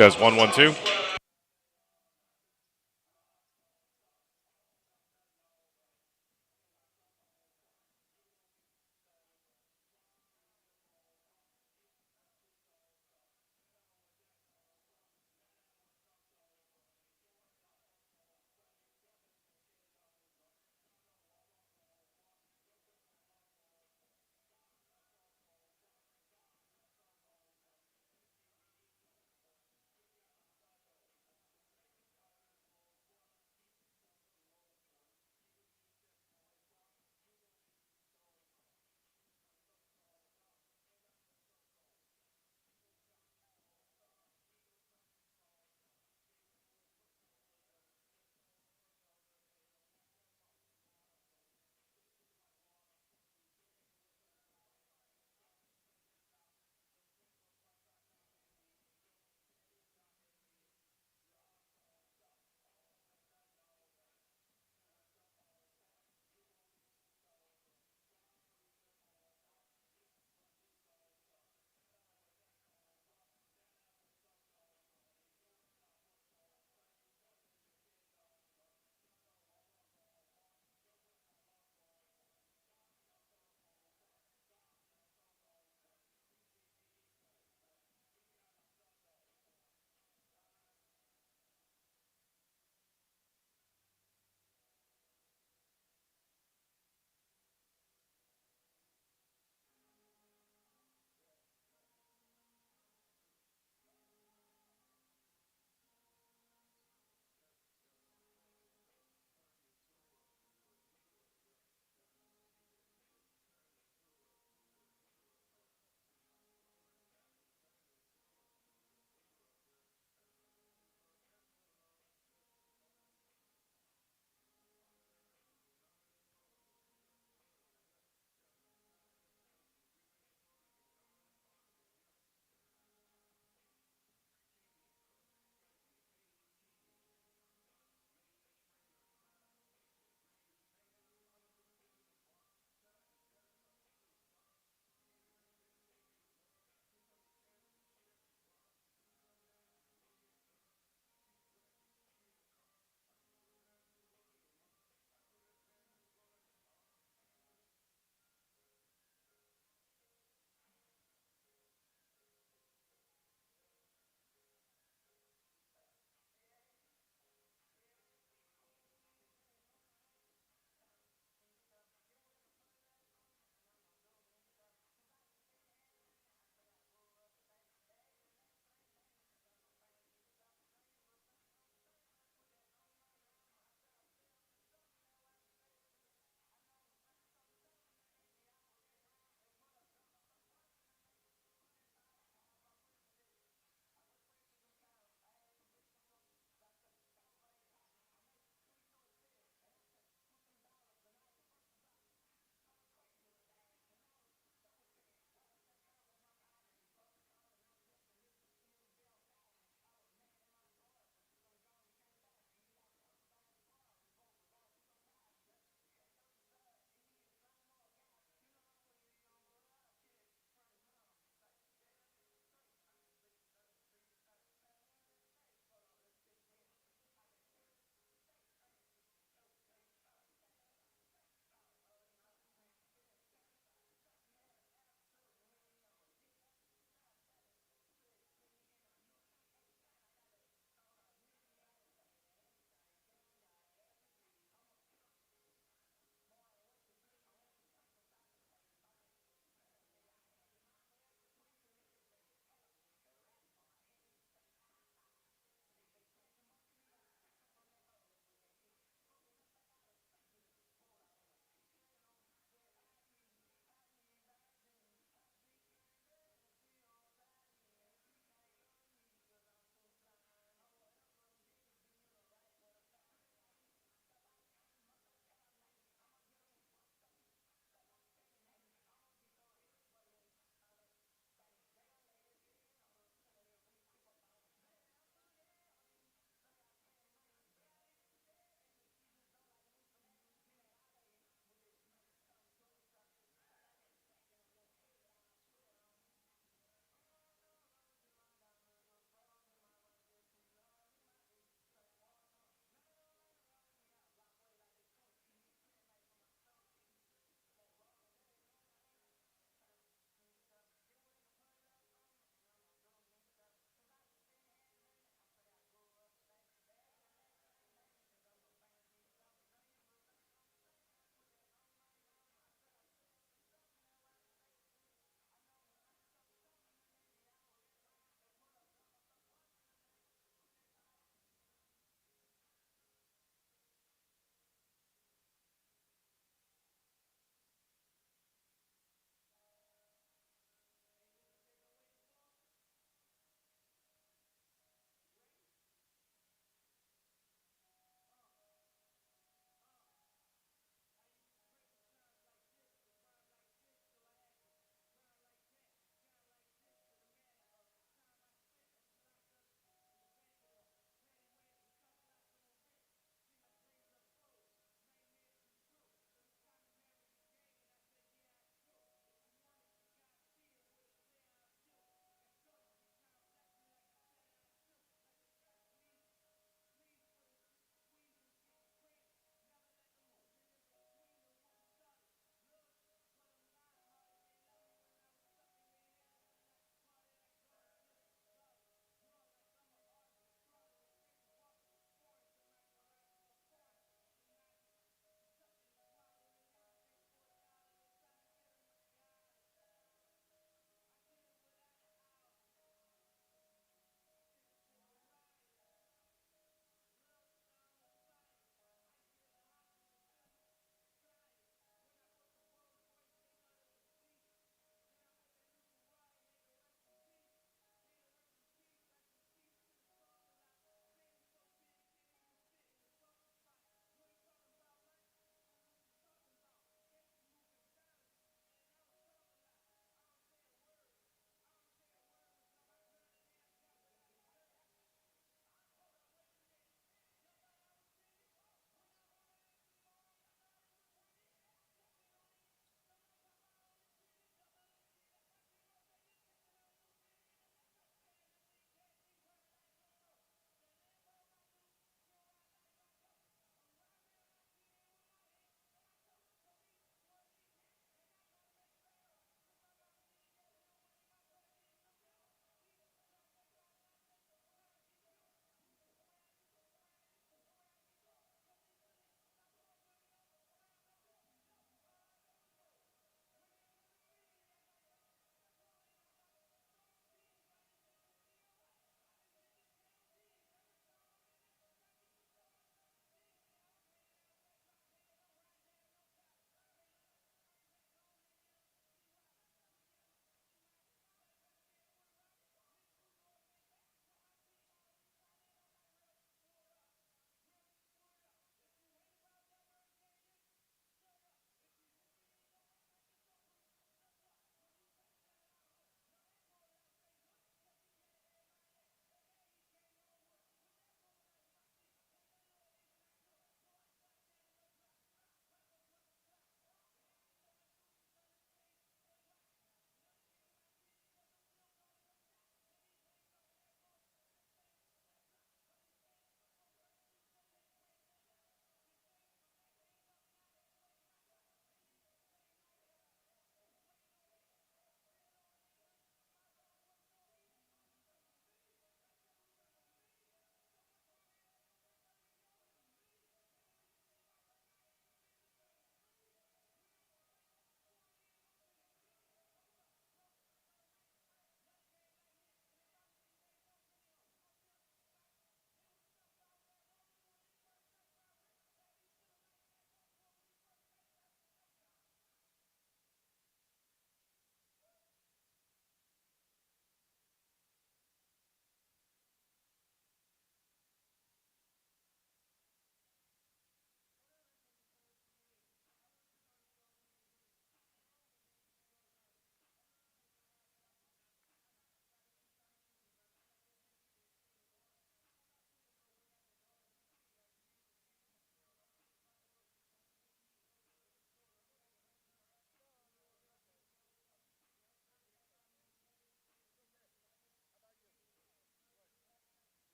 Test 1 1 2.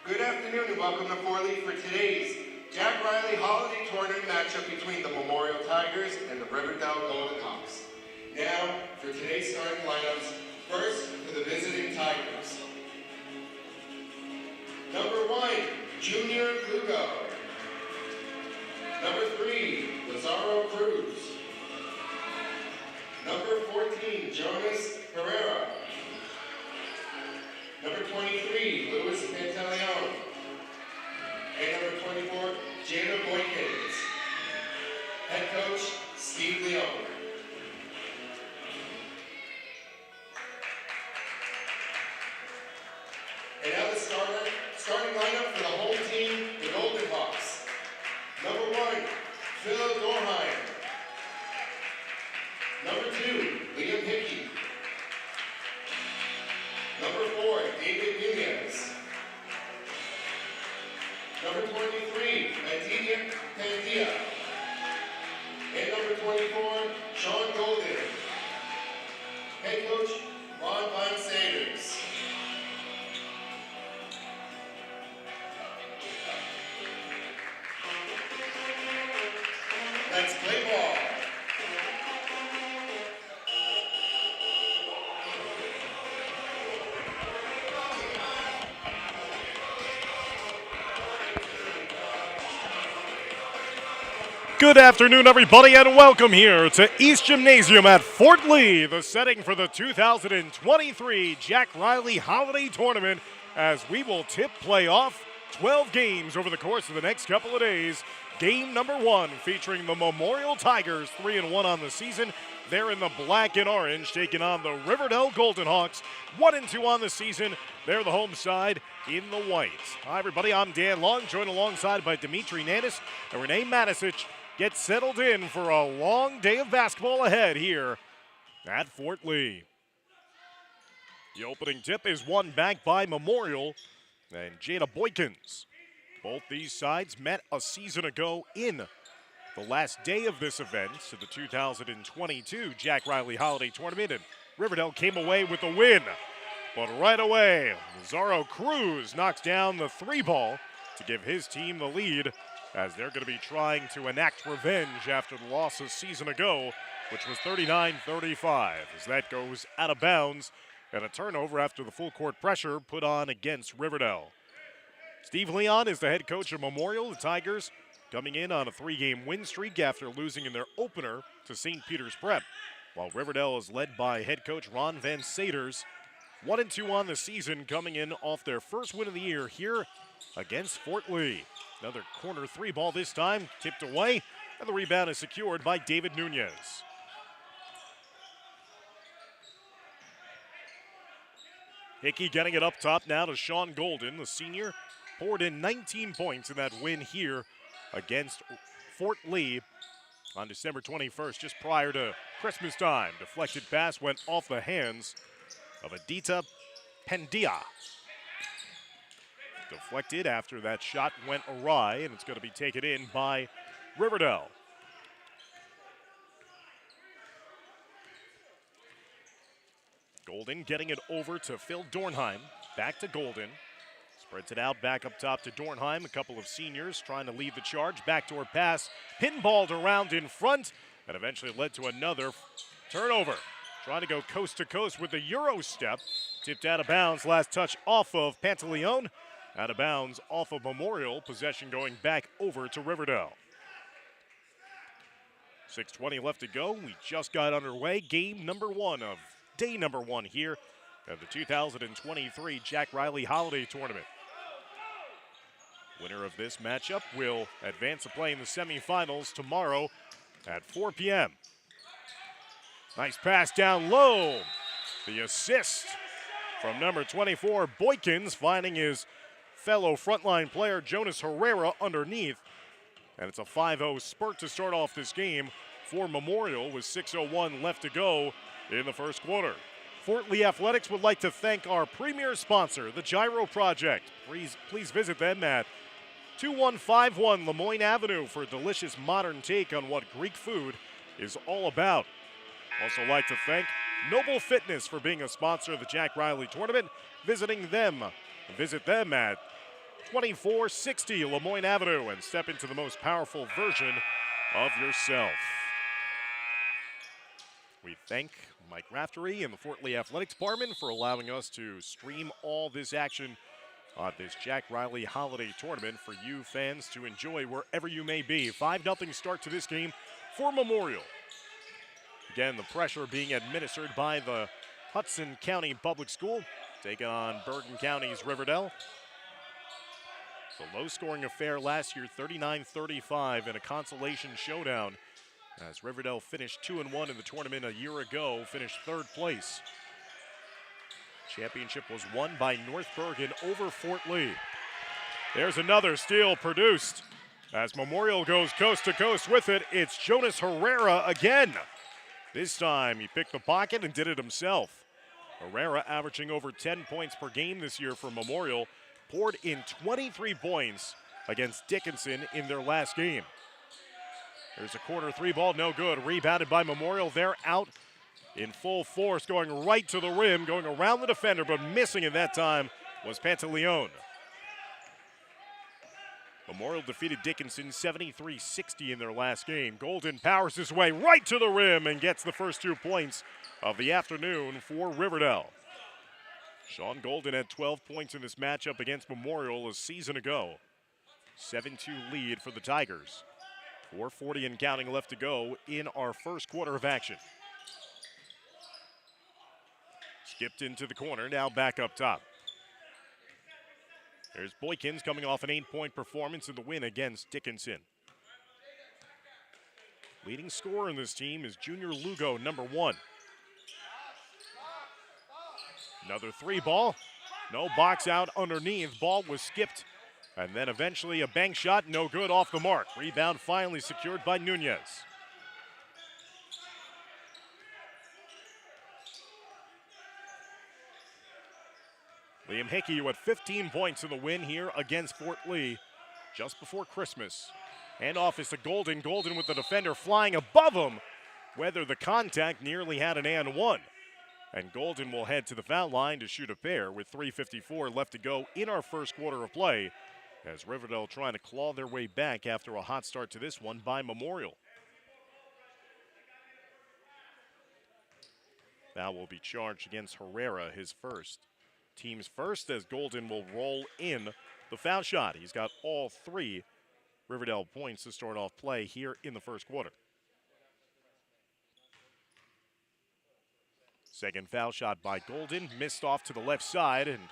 Good afternoon and welcome to Fort Lee for today's Jack Reilly Holiday Tournament matchup between the Memorial Tigers and the Riverdale Golden Hawks. Now, for today's starting lineups, first for the visiting Tigers. Number 1, Junior Lugo. Number 3, Lazaro Cruz. Number 14, Jonas Herrera. Number 23, Luis Pantaleon. And number 24, Jada Boykins. Head coach, Steve Leone. And now the starting lineup for the home team, the Golden Hawks. Number 1, Phil Dorheim. Number 2, Liam Hickey. Number 4, David Nunez. Number 23, Adina Pandia. And number 24, Sean Golden. Head coach, Ron Von Sanders. Let's play ball. Good afternoon, everybody, and welcome here to East Gymnasium at Fort Lee, the setting for the 2023 Jack Reilly Holiday Tournament, as we will tip playoff 12 games over the course of the next couple of days. Game number 1 featuring the Memorial Tigers, 3-1 on the season. They're in the black and orange, taking on the Riverdale Golden Hawks, 1-2 on the season. They're the home side in the white. Hi, everybody. I'm Dan Long, joined alongside by Dimitri Nanis and Renee Matisic. Get settled in for a long day of basketball ahead here at Fort Lee. The opening tip is won back by Memorial and Jada Boykins. Both these sides met a season ago in the last day of this event to the 2022 Jack Reilly Holiday Tournament, and Riverdale came away with the win. But right away, Lazaro Cruz knocks down the 3-ball to give his team the lead, as they're going to be trying to enact revenge after the loss a season ago, which was 39-35, as that goes out of bounds and a turnover after the full court pressure put on against Riverdale. Steve Leon is the head coach of Memorial. The Tigers coming in on a 3-game win streak after losing in their opener to St. Peter's Prep, while Riverdale is led by head coach Ron Van Saders, 1-2 on the season, coming in off their first win of the year here against Fort Lee. Another corner 3-ball this time, tipped away, and the rebound is secured by David Nunez. Hickey getting it up top now to Sean Golden. The senior poured in 19 points in that win here against Fort Lee on December 21st, just prior to Christmas time. Deflected pass went off the hands of Adita Pendia. Deflected after that shot went awry, and it's going to be taken in by Riverdale. Golden getting it over to Phil Dornheim. Back to Golden. Spreads it out back up top to Dornheim. A couple of seniors trying to lead the charge. Backdoor pass, pinballed around in front, and eventually led to another turnover. Trying to go coast to coast with the Euro step. Tipped out of bounds. Last touch off of Pantaleon. Out of bounds off of Memorial. Possession going back over to Riverdale. 6:20 left to go. We just got underway. Game number 1 of day number 1 here of the 2023 Jack Reilly Holiday Tournament. Winner of this matchup will advance to play in the semifinals tomorrow at 4 p.m. Nice pass down low. The assist from number 24, Boykins, finding his fellow frontline player Jonas Herrera underneath. And it's a 5-0 spurt to start off this game for Memorial with 6:01 left to go in the first quarter. Fort Lee Athletics would like to thank our premier sponsor, the Gyro Project. Please visit them at 2151 Lemoyne Avenue for a delicious modern take on what Greek food is all about. Also like to thank Noble Fitness for being a sponsor of the Jack Reilly Tournament. Visit them at 2460 Lemoyne Avenue, and step into the most powerful version of yourself. We thank Mike Raftery and the Fort Lee Athletics Department for allowing us to stream all this action on this Jack Reilly Holiday Tournament for you fans to enjoy wherever you may be. 5-0 start to this game for Memorial. Again, the pressure being administered by the Hudson County Public School, taking on Bergen County's Riverdale. It's a low-scoring affair last year, 39-35 in a consolation showdown, as Riverdale finished 2-1 in the tournament a year ago, finished 3rd place. Championship was won by North Bergen over Fort Lee. There's another steal produced. As Memorial goes coast to coast with it, it's Jonas Herrera again. This time he picked the pocket and did it himself. Herrera, averaging over 10 points per game this year for Memorial, poured in 23 points against Dickinson in their last game. There's a corner 3 ball, no good. Rebounded by Memorial. They're out in full force, going right to the rim, going around the defender, but missing it that time was Pantaleon. Memorial defeated Dickinson 73-60 in their last game. Golden powers his way right to the rim and gets the first 2 points of the afternoon for Riverdale. Sean Golden had 12 points in this matchup against Memorial a season ago. 7-2 lead for the Tigers. 4:40 and counting left to go in our first quarter of action. Skipped into the corner, now back up top. There's Boykins coming off an 8-point performance in the win against Dickinson. Leading scorer in this team is Junior Lugo, number 1. Another 3 ball. No box out underneath. Ball was skipped. And then eventually a bank shot, no good, off the mark. Rebound finally secured by Nunez. Liam Hickey with 15 points in the win here against Fort Lee just before Christmas. Hand off is to Golden. Golden with the defender flying above him. Whether the contact nearly had an and one. And Golden will head to the foul line to shoot a pair with 3:54 left to go in our first quarter of play, as Riverdale trying to claw their way back after a hot start to this one by Memorial. Foul will be charged against Herrera, his first. Team's first, as Golden will roll in the foul shot. He's got all 3 Riverdale points to start off play here in the first quarter. Second foul shot by Golden, missed off to the left side, and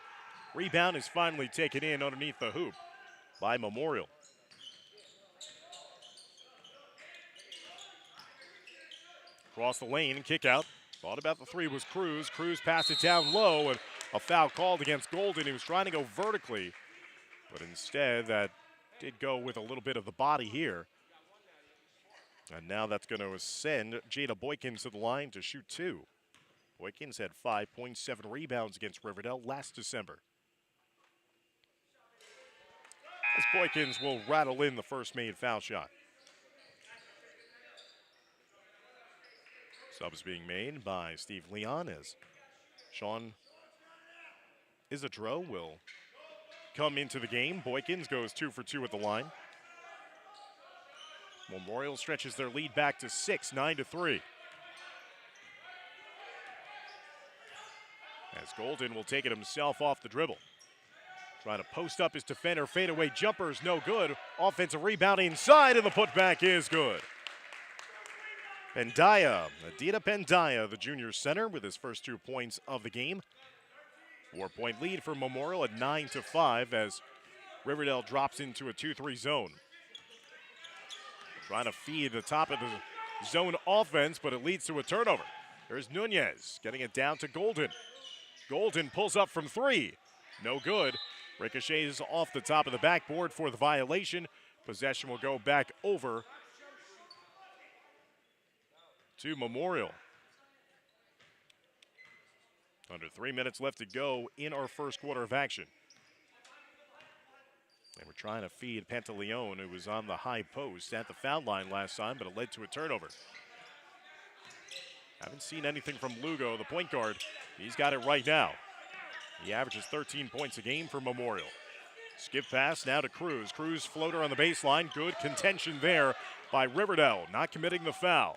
rebound is finally taken in underneath the hoop by Memorial. Across the lane, kick out. Thought about the 3 was Cruz. Cruz passed it down low, and a foul called against Golden. He was trying to go vertically, but instead that did go with a little bit of the body here. And now that's going to send Jada Boykins to the line to shoot 2. Boykins had 5.7 rebounds against Riverdale last December. As Boykins will rattle in the first made foul shot. Subs being made by Steve Leon as Sean Isidro will come into the game. Boykins goes 2 for 2 at the line. Memorial stretches their lead back to 6, 9-3. As Golden will take it himself off the dribble. Trying to post up his defender. Fadeaway jumper is no good. Offensive rebound inside, and the putback is good. Pendaya, Adita Pendaya, the junior center, with his first 2 points of the game. 4-point lead for Memorial at 9-5 as Riverdale drops into a 2-3 zone. Trying to feed the top of the zone offense, but it leads to a turnover. There's Nunez getting it down to Golden. Golden pulls up from 3. No good. Ricochets off the top of the backboard for the violation. Possession will go back over to Memorial. Under 3 minutes left to go in our first quarter of action. They were trying to feed Pantaleon, who was on the high post at the foul line last time, but it led to a turnover. Haven't seen anything from Lugo, the point guard. He's got it right now. He averages 13 points a game for Memorial. Skip pass now to Cruz. Cruz floater on the baseline. Good contention there by Riverdale, not committing the foul.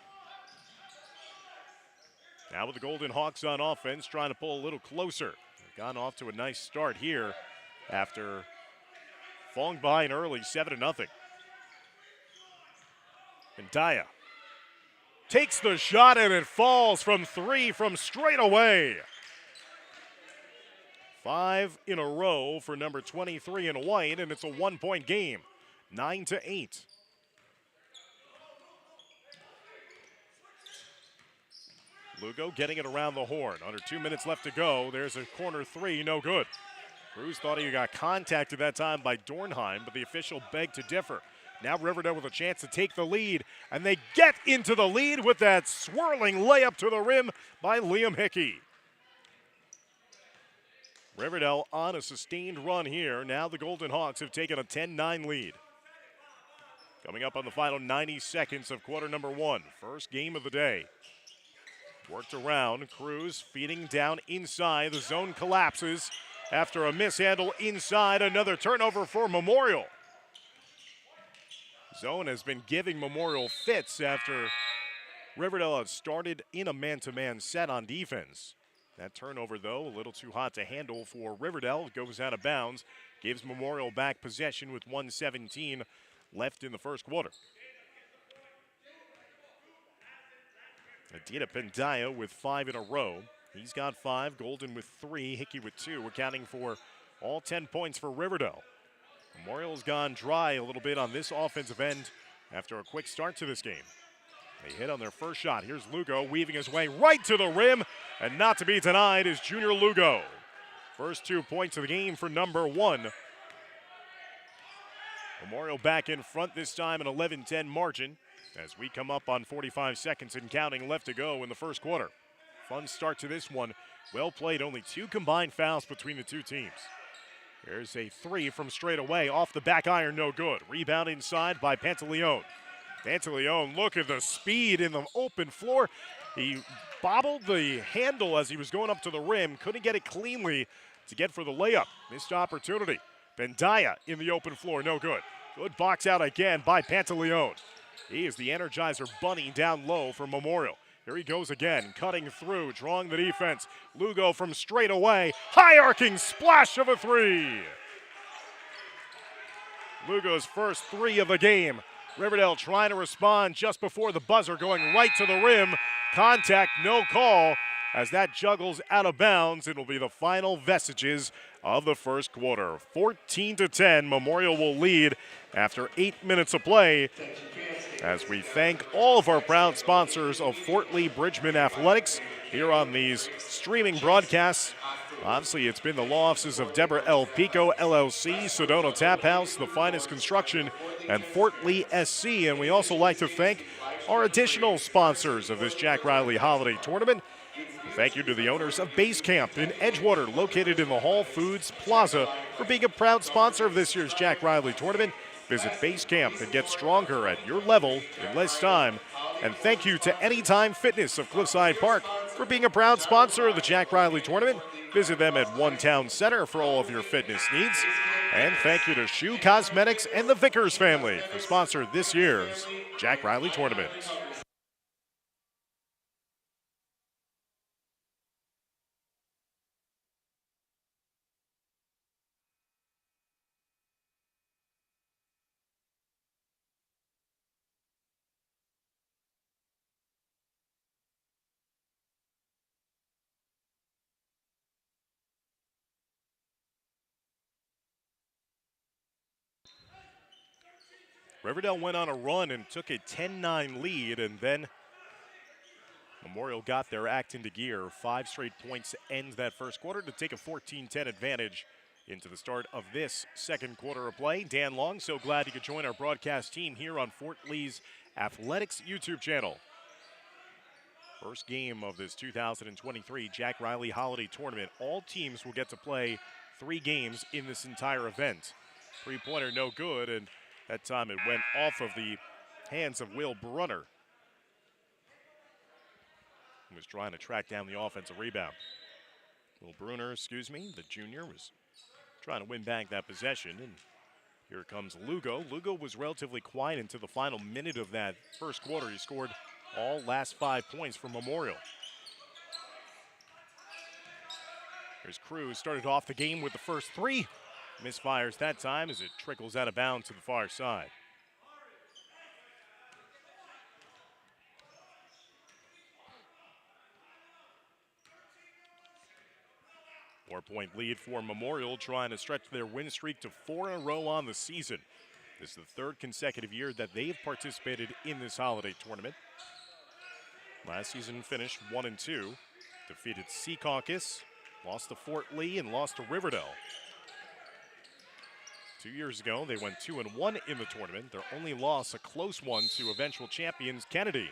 Now with the Golden Hawks on offense, trying to pull a little closer. They've gotten off to a nice start here after falling behind early, 7-0. And Daya takes the shot and it falls from 3 from straight away. 5 in a row for number 23 in white, and it's a 1-point game, 9-8. Lugo getting it around the horn. Under 2 minutes left to go. There's a corner 3, no good. Cruz thought he got contacted that time by Dornheim, but the official begged to differ. Now Riverdale with a chance to take the lead, and they get into the lead with that swirling layup to the rim by Liam Hickey. Riverdale on a sustained run here. Now the Golden Hawks have taken a 10-9 lead. Coming up on the final 90 seconds of quarter number 1. First game of the day. Worked around. Cruz feeding down inside. The zone collapses after a mishandle inside. Another turnover for Memorial. Zone has been giving Memorial fits after Riverdale had started in a man-to-man set on defense. That turnover, though, a little too hot to handle for Riverdale. It goes out of bounds. Gives Memorial back possession with 1:17 left in the first quarter. Adita Pendaya with 5 in a row. He's got 5, Golden with 3, Hickey with 2, accounting for all 10 points for Riverdale. Memorial's gone dry a little bit on this offensive end after a quick start to this game. They hit on their first shot. Here's Lugo weaving his way right to the rim, and not to be denied is Junior Lugo. First 2 points of the game for number 1. Memorial back in front this time, an 11-10 margin as we come up on 45 seconds and counting left to go in the first quarter. Fun start to this one. Well played, only 2 combined fouls between the 2 teams. There's a 3 from straight away, off the back iron, no good. Rebound inside by Pantaleone. Pantaleone, look at the speed in the open floor. He bobbled the handle as he was going up to the rim, couldn't get it cleanly to get for the layup. Missed opportunity. Pendaya in the open floor, no good. Good box out again by Pantaleone. He is the Energizer Bunny down low for Memorial. Here he goes again, cutting through, drawing the defense. Lugo from straight away, high arcing splash of a 3. Lugo's first 3 of the game. Riverdale trying to respond just before the buzzer, going right to the rim. Contact, no call, as that juggles out of bounds. It'll be the final vestiges of the first quarter. 14-10, Memorial will lead after 8 minutes of play. As we thank all of our proud sponsors of Fort Lee Bridgman Athletics here on these streaming broadcasts. Obviously, it's been the law offices of Deborah L. Pico, LLC, Sedona Tap House, The Finest Construction, and Fort Lee SC. And we also like to thank our additional sponsors of this Jack Reilly Holiday Tournament. Thank you to the owners of Base Camp in Edgewater, located in the Whole Foods Plaza, for being a proud sponsor of this year's Jack Reilly Tournament. Visit Base Camp and get stronger at your level in less time. And thank you to Anytime Fitness of Cliffside Park for being a proud sponsor of the Jack Reilly Tournament. Visit them at One Town Center for all of your fitness needs. And thank you to Shoe Cosmetics and the Vickers family for sponsoring this year's Jack Reilly Tournament. Riverdale went on a run and took a 10-9 lead, and then Memorial got their act into gear. 5 straight points to end that first quarter to take a 14-10 advantage into the start of this second quarter of play. Dan Long, so glad you could join our broadcast team here on Fort Lee's Athletics YouTube channel. First game of this 2023 Jack Reilly Holiday Tournament. All teams will get to play 3 games in this entire event. 3-pointer no good, and that time it went off of the hands of Will Brunner, who was trying to track down the offensive rebound. Will Brunner, the junior, was trying to win back that possession. And here comes Lugo. Lugo was relatively quiet until the final minute of that first quarter. He scored all last 5 points for Memorial. Here's Cruz, started off the game with the first 3. Misfires that time as it trickles out of bounds to the far side. Four-point lead for Memorial, trying to stretch their win streak to 4 in a row on the season. This is the 3rd consecutive year that they've participated in this holiday tournament. Last season finished 1-2, defeated Secaucus, lost to Fort Lee, and lost to Riverdale. 2 years ago, they went 2-1 in the tournament. Their only loss, a close one to eventual champions Kennedy.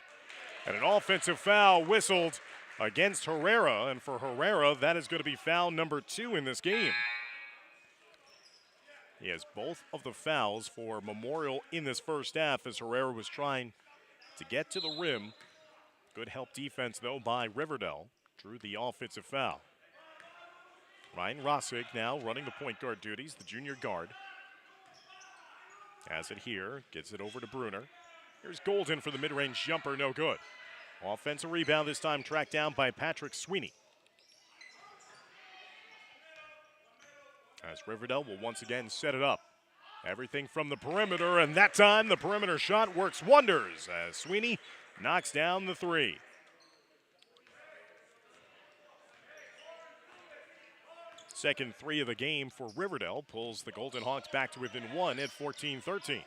And an offensive foul whistled against Herrera, and for Herrera, that is going to be foul number 2 in this game. He has both of the fouls for Memorial in this first half as Herrera was trying to get to the rim. Good help defense, though, by Riverdale. Drew the offensive foul. Ryan Rossick now running the point guard duties, the junior guard. Has it here, gets it over to Bruner. Here's Golden for the mid-range jumper, no good. Offensive rebound this time tracked down by Patrick Sweeney. As Riverdale will once again set it up. Everything from the perimeter, and that time the perimeter shot works wonders as Sweeney knocks down the 3. Second 3 of the game for Riverdale pulls the Golden Hawks back to within 1 at 14-13.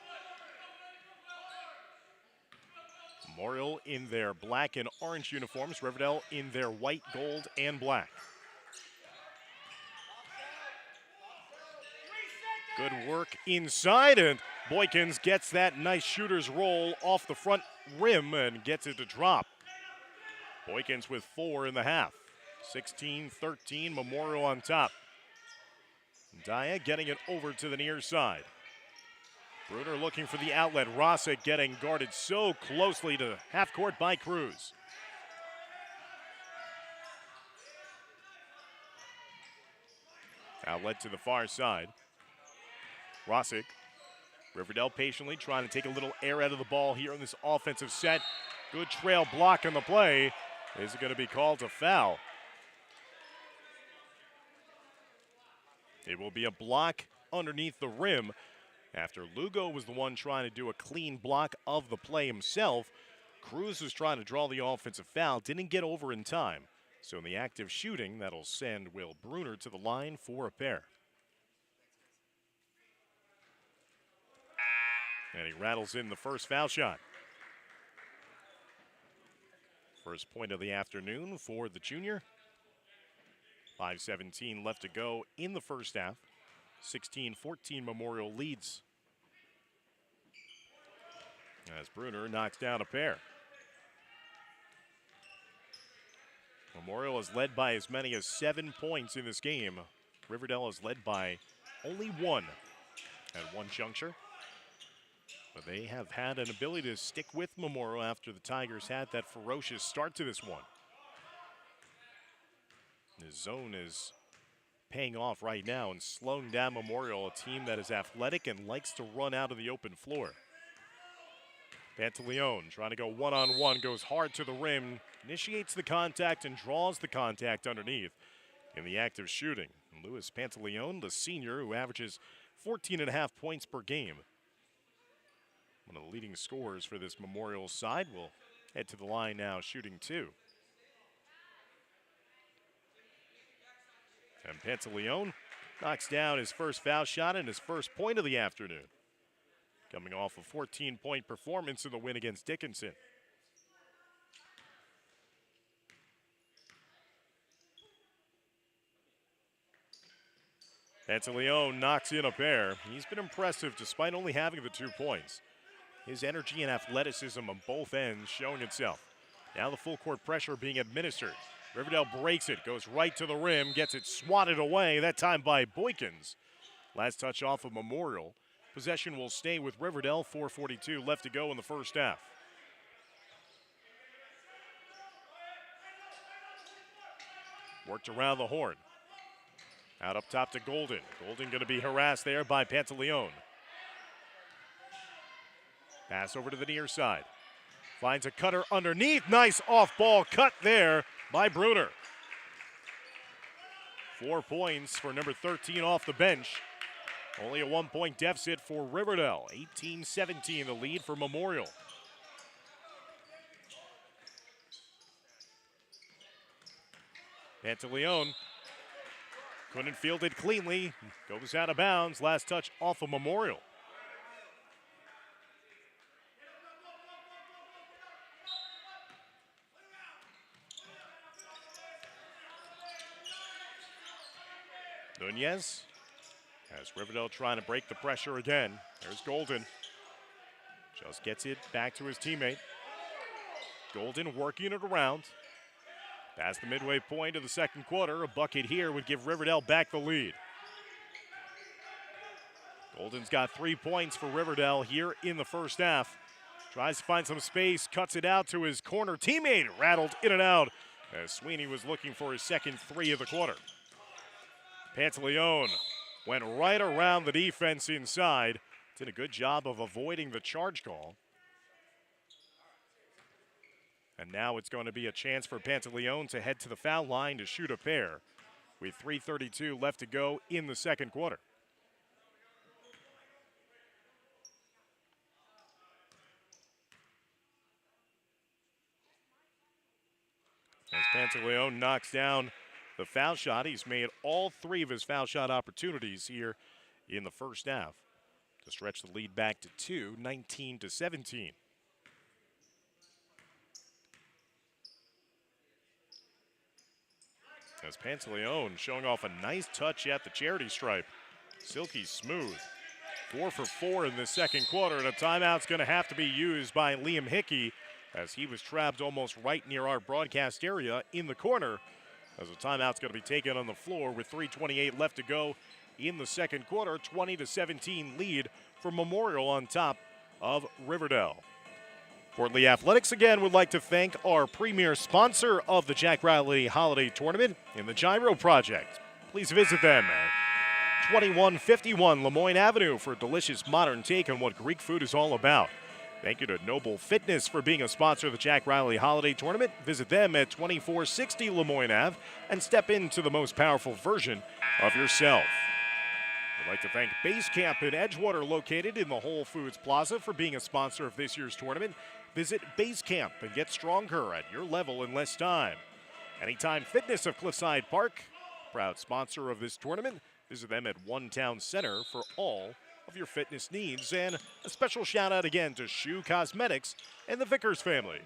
Memorial in their black and orange uniforms, Riverdale in their white, gold, and black. Good work inside, and Boykins gets that nice shooter's roll off the front rim and gets it to drop. Boykins with 4 in the half. 16-13, Memorial on top. Daya getting it over to the near side. Bruner looking for the outlet. Rossick getting guarded so closely to half court by Cruz. Outlet to the far side. Rossick. Riverdale patiently trying to take a little air out of the ball here in this offensive set. Good trail block on the play. Is it going to be called a foul? It will be a block underneath the rim after Lugo was the one trying to do a clean block of the play himself. Cruz was trying to draw the offensive foul, didn't get over in time. So in the act of shooting, that'll send Will Bruner to the line for a pair. And he rattles in the first foul shot. First point of the afternoon for the junior. 5:17 left to go in the first half. 16-14 Memorial leads. As Bruner knocks down a pair. Memorial is led by as many as 7 points in this game. Riverdale is led by only 1 at one juncture. But they have had an ability to stick with Memorial after the Tigers had that ferocious start to this one. The zone is paying off right now and slowing down Memorial, a team that is athletic and likes to run out of the open floor. Pantaleone trying to go one-on-one, goes hard to the rim, initiates the contact and draws the contact underneath in the act of shooting. Louis Pantaleone, the senior who averages 14.5 points per game. One of the leading scorers for this Memorial side will head to the line now, shooting 2. And Pantaleone knocks down his first foul shot and his first point of the afternoon. Coming off a 14-point performance in the win against Dickinson. Pantaleone knocks in a pair. He's been impressive despite only having the 2 points. His energy and athleticism on both ends showing itself. Now the full court pressure being administered. Riverdale breaks it, goes right to the rim, gets it swatted away, that time by Boykins. Last touch off of Memorial. Possession will stay with Riverdale, 4:42 left to go in the first half. Worked around the horn. Out up top to Golden. Golden going to be harassed there by Pantaleone. Pass over to the near side. Finds a cutter underneath. Nice off-ball cut there by Bruner. 4 points for number 13 off the bench. Only a 1-point deficit for Riverdale. 18-17 the lead for Memorial. Pantaleone couldn't field it cleanly. Goes out of bounds. Last touch off of Memorial. Nunez has Riverdale trying to break the pressure again. There's Golden. Just gets it back to his teammate. Golden working it around. Past the midway point of the second quarter, a bucket here would give Riverdale back the lead. Golden's got 3 points for Riverdale here in the first half. Tries to find some space, cuts it out to his corner teammate. Rattled in and out as Sweeney was looking for his second 3 of the quarter. Pantaleone went right around the defense inside. Did a good job of avoiding the charge call. And now it's going to be a chance for Pantaleone to head to the foul line to shoot a pair with 3:32 left to go in the second quarter. As Pantaleone knocks down the foul shot, he's made all 3 of his foul shot opportunities here in the first half to stretch the lead back to 2, 19-17. As Pantaleone showing off a nice touch at the charity stripe. Silky smooth. 4 for 4 in the second quarter, and a timeout's going to have to be used by Liam Hickey as he was trapped almost right near our broadcast area in the corner. As a timeout's going to be taken on the floor with 3:28 left to go in the second quarter. 20-17 lead for Memorial on top of Riverdale. Fort Lee Athletics again would like to thank our premier sponsor of the Jack Reilly Holiday Tournament in the Gyro Project. Please visit them at 2151 Lemoyne Avenue for a delicious modern take on what Greek food is all about. Thank you to Noble Fitness for being a sponsor of the Jack Reilly Holiday Tournament. Visit them at 2460 Lemoyne Ave and step into the most powerful version of yourself. I'd like to thank Base Camp in Edgewater, located in the Whole Foods Plaza, for being a sponsor of this year's tournament. Visit Base Camp and get stronger at your level in less time. Anytime Fitness of Cliffside Park, proud sponsor of this tournament. Visit them at One Town Center for all of your fitness needs. And a special shout out again to Shoe Cosmetics and the Vickers family.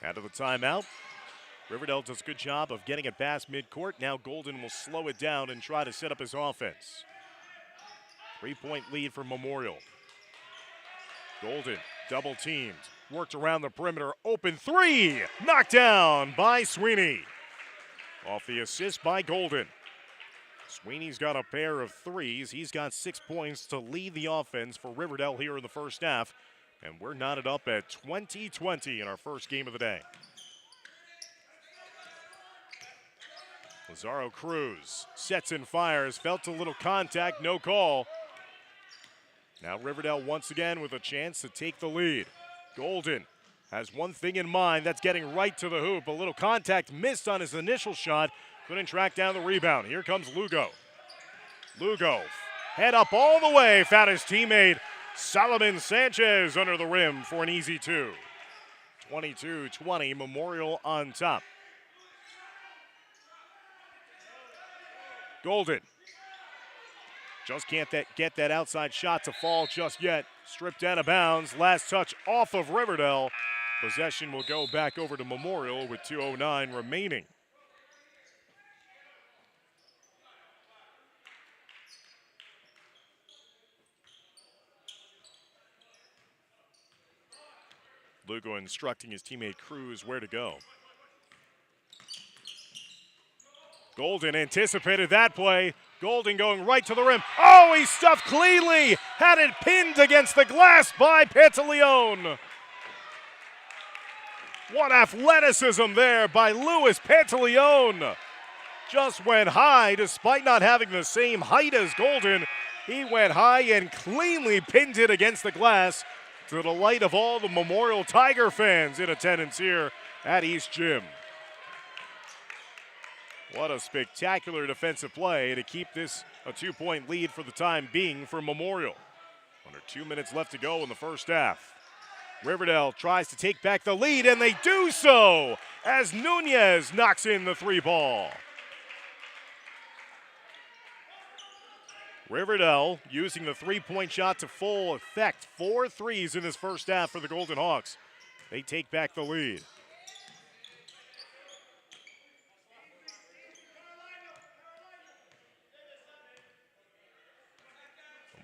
Out of the timeout, Riverdale does a good job of getting it past midcourt. Now Golden will slow it down and try to set up his offense. 3-point lead for Memorial. Golden double teamed, worked around the perimeter, open 3, knocked down by Sweeney. Off the assist by Golden. Sweeney's got a pair of 3s. He's got 6 points to lead the offense for Riverdale here in the first half. And we're knotted up at 20-20 in our first game of the day. Lazaro Cruz sets and fires, felt a little contact, no call. Now Riverdale once again with a chance to take the lead. Golden has one thing in mind, that's getting right to the hoop. A little contact missed on his initial shot, couldn't track down the rebound. Here comes Lugo. Lugo, head up all the way, found his teammate Solomon Sanchez under the rim for an easy 2. 22-20, Memorial on top. Golden just can't get that outside shot to fall just yet. Stripped out of bounds. Last touch off of Riverdale. Possession will go back over to Memorial with 2:09 remaining. Lugo instructing his teammate Cruz where to go. Golden anticipated that play. Golden going right to the rim. Oh, he stuffed cleanly. Had it pinned against the glass by Pantaleone. What athleticism there by Louis Pantaleone. Just went high despite not having the same height as Golden. He went high and cleanly pinned it against the glass to the delight of all the Memorial Tiger fans in attendance here at East Gym. What a spectacular defensive play to keep this a 2-point lead for the time being for Memorial. Under 2 minutes left to go in the first half. Riverdale tries to take back the lead, and they do so as Nunez knocks in the 3-ball. Riverdale using the 3-point shot to full effect. 4 threes in this first half for the Golden Hawks. They take back the lead.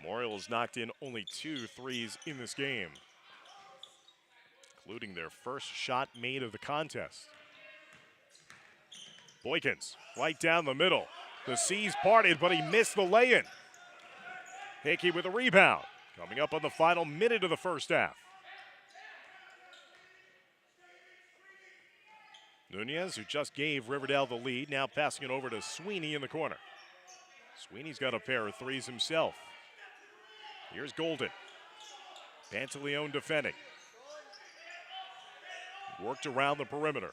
Memorial has knocked in only 2 threes in this game, including their first shot made of the contest. Boykins right down the middle. The C's parted, but he missed the lay-in. Hickey with a rebound, coming up on the final minute of the first half. Nunez, who just gave Riverdale the lead, now passing it over to Sweeney in the corner. Sweeney's got a pair of threes himself. Here's Golden. Pantaleone defending. Worked around the perimeter.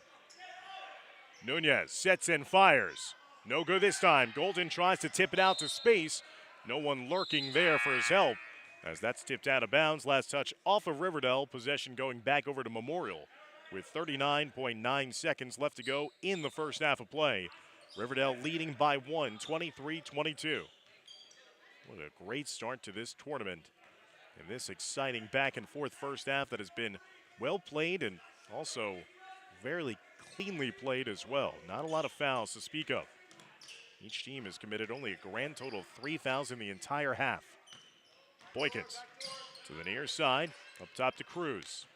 Nunez sets and fires. No good this time. Golden tries to tip it out to space. No one lurking there for his help, as that's tipped out of bounds. Last touch off of Riverdale. Possession going back over to Memorial with 39.9 seconds left to go in the first half of play. Riverdale leading by 1, 23-22. What a great start to this tournament. And this exciting back and forth first half that has been well played and also very cleanly played as well. Not a lot of fouls to speak of. Each team has committed only a grand total of 3 fouls in the entire half. Boykins to the near side, up top to Cruz.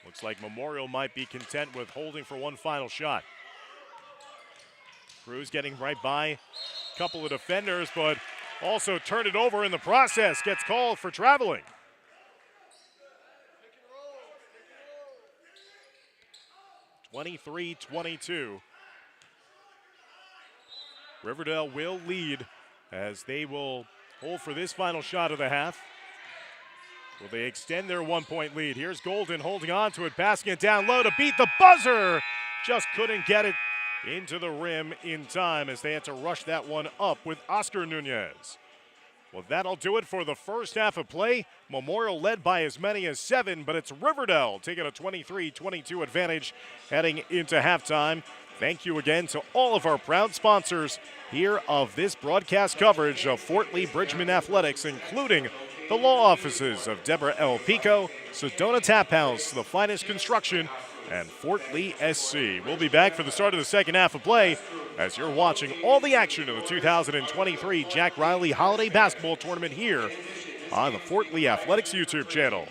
Looks like Memorial might be content with holding for one final shot. Cruz getting right by a couple of defenders, but also turned it over in the process. Gets called for traveling. (23-22). Riverdale will lead as they will hold for this final shot of the half. Will they extend their 1-point lead? Here's Golden holding on to it, passing it down low to beat the buzzer. Just couldn't get it into the rim in time as they had to rush that one up with Oscar Nunez. Well, that'll do it for the first half of play. Memorial led by as many as 7, but it's Riverdale taking a 23-22 advantage heading into halftime. Thank you again to all of our proud sponsors here of this broadcast coverage of Fort Lee Bridgman Athletics, including the law offices of Deborah L. Pico, Sedona Tap House, The Finest Construction, and Fort Lee SC. We'll be back for the start of the second half of play as you're watching all the action of the 2023 Jack Reilly Holiday Basketball Tournament here on the Fort Lee Athletics YouTube channel.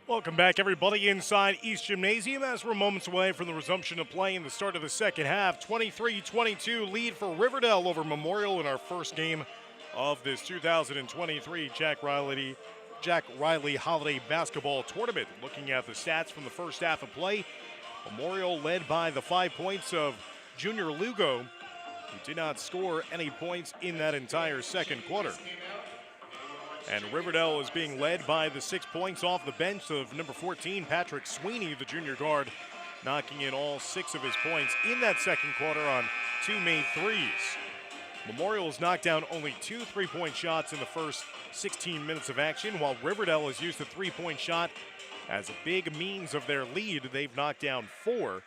Welcome back, everybody, inside East Gymnasium as we're moments away from the resumption of play in the start of the second half. 23-22 lead for Riverdale over Memorial in our first game of this 2023 Jack Reilly Holiday Basketball Tournament. Looking at the stats from the first half of play, Memorial led by the 5 points of Junior Lugo, who did not score any points in that entire second quarter. And Riverdale is being led by the 6 points off the bench of number 14, Patrick Sweeney, the junior guard, knocking in all 6 of his points in that second quarter on 2 made threes. Memorial has knocked down only 2 3-point shots in the first 16 minutes of action, while Riverdale has used the 3-point shot as a big means of their lead. They've knocked down 4.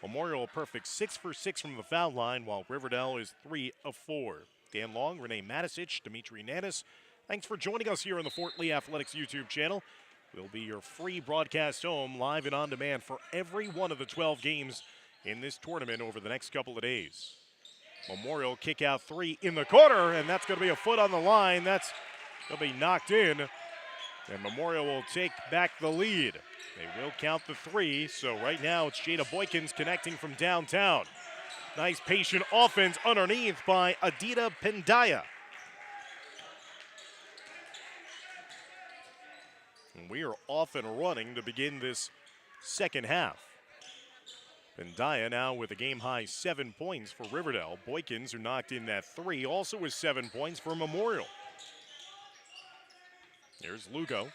Memorial a perfect 6 for 6 from the foul line, while Riverdale is 3 of 4. Dan Long, Renee Matisich, Dimitri Nanis, thanks for joining us here on the Fort Lee Athletics YouTube channel. We'll be your free broadcast home, live and on demand for every one of the 12 games in this tournament over the next couple of days. Memorial kick out 3 in the corner, and that's going to be a foot on the line. That's going to be knocked in, and Memorial will take back the lead. They will count the 3, so right now it's Jada Boykins connecting from downtown. Nice patient offense underneath by Adita Pendaya. And we are off and running to begin this second half. Pendaya now with a game-high 7 points for Riverdale. Boykins, who knocked in that 3, also with 7 points for Memorial. Here's Lugo.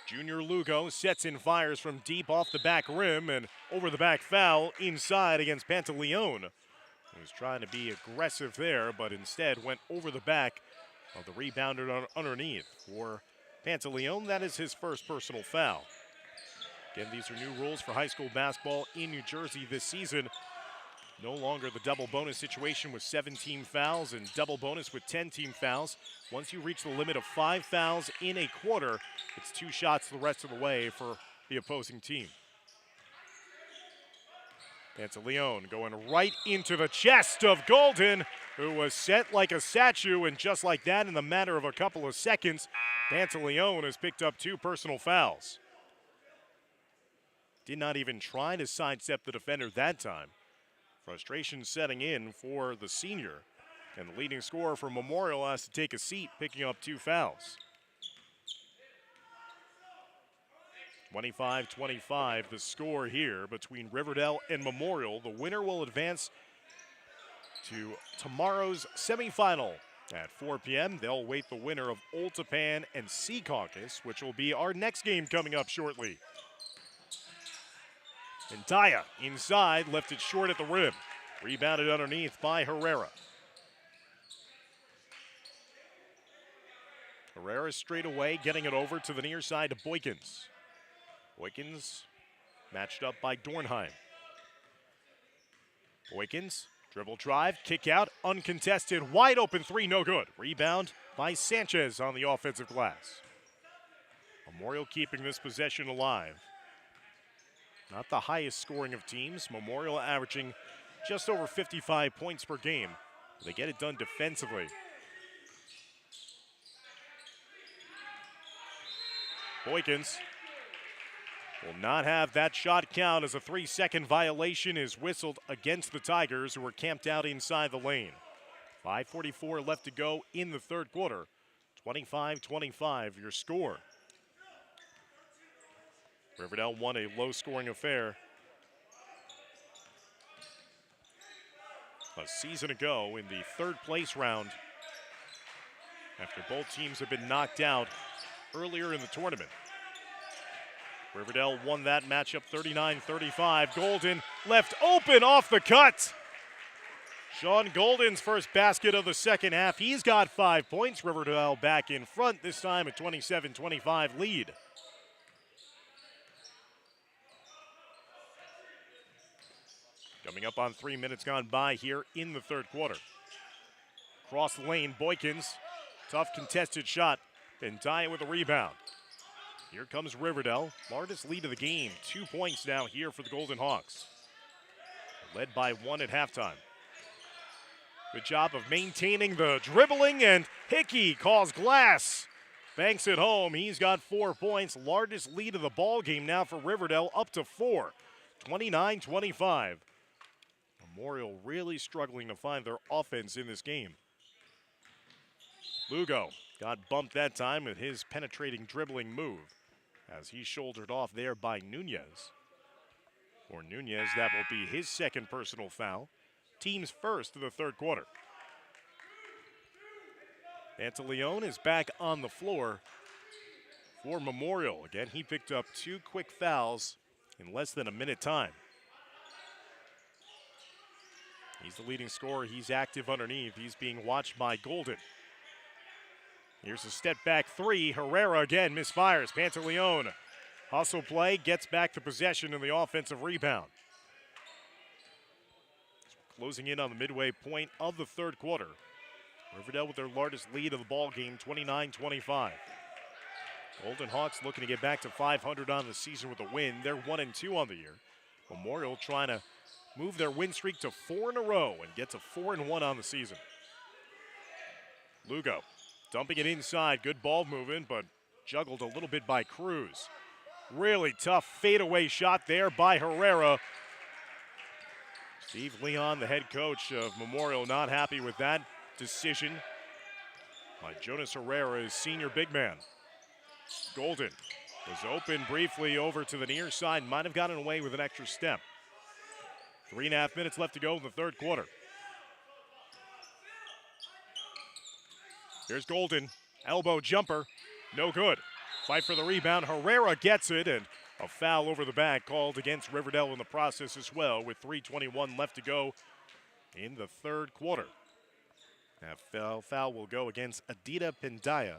Junior Lugo sets and fires from deep off the back rim, and over the back foul inside against Pantaleone, who was trying to be aggressive there, but instead went over the back of the rebounder underneath. For Pantaleone, that is his first personal foul. Again, these are new rules for high school basketball in New Jersey this season. No longer the double bonus situation with 7 team fouls and double bonus with 10 team fouls. Once you reach the limit of 5 fouls in a quarter, it's 2 shots the rest of the way for the opposing team. Pantaleone going right into the chest of Golden, who was set like a statue, and just like that, in the matter of a couple of seconds, Pantaleone has picked up 2 personal fouls. Did not even try to sidestep the defender that time. Frustration setting in for the senior, and the leading scorer for Memorial has to take a seat, picking up 2 fouls. 25-25 the score here between Riverdale and Memorial. The winner will advance to tomorrow's semifinal at 4 p.m. They'll await the winner of Old Tappan and Secaucus, which will be our next game coming up shortly. And Daya inside, left it short at the rim. Rebounded underneath by Herrera. Herrera straight away, getting it over to the near side to Boykins. Boykins matched up by Dornheim. Boykins, dribble drive, kick out, uncontested, wide open 3, no good. Rebound by Sanchez on the offensive glass. Memorial keeping this possession alive. Not the highest scoring of teams. Memorial averaging just over 55 points per game. They get it done defensively. Boykins will not have that shot count as a 3-second violation is whistled against the Tigers, who were camped out inside the lane. 5:44 left to go in the third quarter. 25-25 your score. Riverdale won a low-scoring affair a season ago in the third-place round after both teams have been knocked out earlier in the tournament. Riverdale won that matchup 39-35. Golden left open off the cut. Sean Golden's first basket of the second half. He's got 5 points. Riverdale back in front, this time a 27-25 lead. Coming up on 3 minutes gone by here in the third quarter. Cross the lane, Boykins. Tough contested shot. Pendaya with a rebound. Here comes Riverdale. Largest lead of the game. 2 points now here for the Golden Hawks. Led by 1 at halftime. Good job of maintaining the dribbling, and Hickey calls glass. banks it home. He's got 4 points. Largest lead of the ball game now for Riverdale, up to 4. 29-25. Memorial really struggling to find their offense in this game. Lugo got bumped that time with his penetrating dribbling move as he shouldered off there by Nunez. For Nunez, that will be his second personal foul. Team's first of the third quarter. Pantaleon is back on the floor for Memorial. Again, he picked up 2 quick fouls in less than a minute time. He's the leading scorer. He's active underneath. He's being watched by Golden. Here's a step back 3. Herrera again misfires. Pantaleon, hustle play, gets back to possession in the offensive rebound. Closing in on the midway point of the third quarter. Riverdale with their largest lead of the ball game, 29-25. Golden Hawks looking to get back to 500 on the season with a win. They're 1-2 on the year. Memorial trying to move their win streak to 4 in a row and get to 4-1 on the season. Lugo dumping it inside. Good ball movement, but juggled a little bit by Cruz. Really tough fadeaway shot there by Herrera. Steve Leon, the head coach of Memorial, not happy with that decision by Jonas Herrera, his senior big man. Golden was open briefly over to the near side, might have gotten away with an extra step. 3.5 minutes left to go in the third quarter. Here's Golden, elbow jumper, no good. Fight for the rebound, Herrera gets it, and a foul over the back called against Riverdale in the process as well with 3:21 left to go in the third quarter. That foul will go against Adida Pendaya.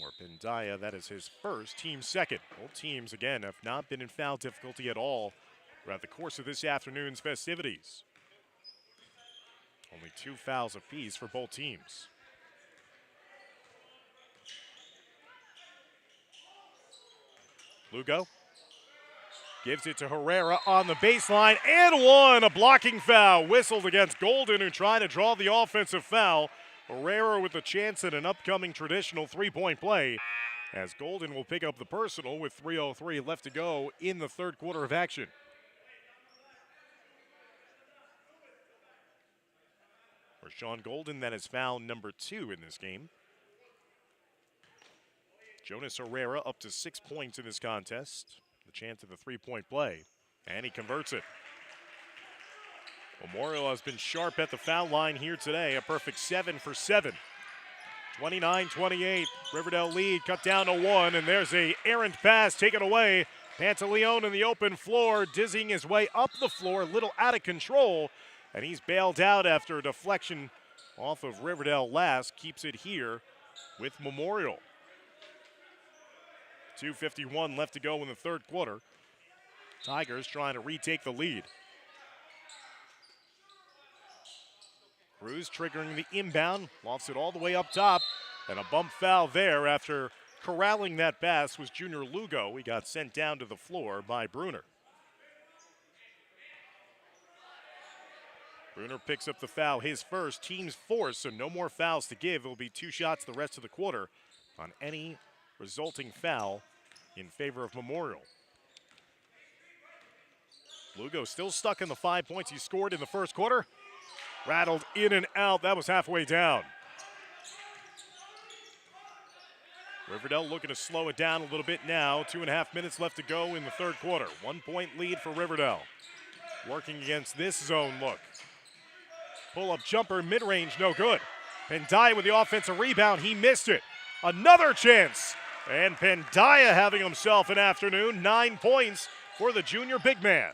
Or Pendaya, that is his first, team second. Both teams, again, have not been in foul difficulty at all throughout the course of this afternoon's festivities. Only 2 fouls apiece for both teams. Lugo gives it to Herrera on the baseline, and one. A blocking foul whistled against Golden, who tried to draw the offensive foul. Herrera with a chance at an upcoming traditional 3-point play, as Golden will pick up the personal with 3:03 left to go in the third quarter of action. For Sean Golden, that is foul number 2 in this game. Jonas Herrera up to 6 points in this contest. The chance of a 3-point play, and he converts it. Memorial has been sharp at the foul line here today, a perfect 7 for 7. 29-28, Riverdale lead cut down to 1, and there's a errant pass taken away. Pantaleon in the open floor, dizzying his way up the floor, a little out of control, and he's bailed out after a deflection off of Riverdale last. Keeps it here with Memorial. 2:51 left to go in the third quarter. Tigers trying to retake the lead. Cruz triggering the inbound, lofts it all the way up top, and a bump foul there after corralling that pass was Junior Lugo. He got sent down to the floor by Bruner. Bruner picks up the foul, his first, team's fourth, so no more fouls to give. It will be 2 shots the rest of the quarter on any resulting foul in favor of Memorial. Lugo still stuck in the 5 points he scored in the first quarter. Rattled in and out. That was halfway down. Riverdale looking to slow it down a little bit now. 2.5 minutes left to go in the third quarter. 1-point lead for Riverdale. Working against this zone look. Pull-up jumper, mid-range, no good. Pendaya with the offensive rebound. He missed it. Another chance. And Pendaya having himself an afternoon. 9 points for the junior big man.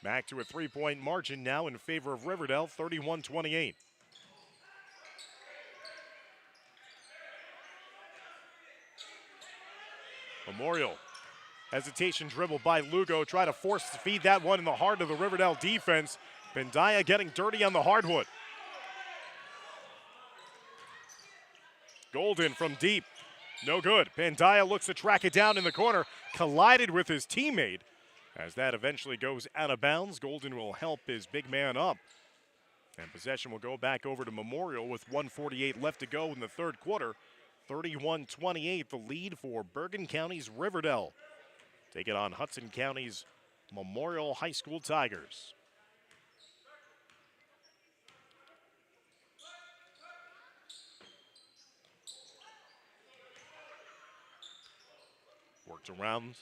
Back to a 3-point margin now in favor of Riverdale, 31-28. Memorial, hesitation dribble by Lugo, try to force feed that one in the heart of the Riverdale defense. Pendaya getting dirty on the hardwood. Golden from deep, no good. Pendaya looks to track it down in the corner, collided with his teammate. As that eventually goes out of bounds, Golden will help his big man up. And possession will go back over to Memorial with 1:48 left to go in the third quarter. 31-28, the lead for Bergen County's Riverdale. Take it on Hudson County's Memorial High School Tigers. Worked around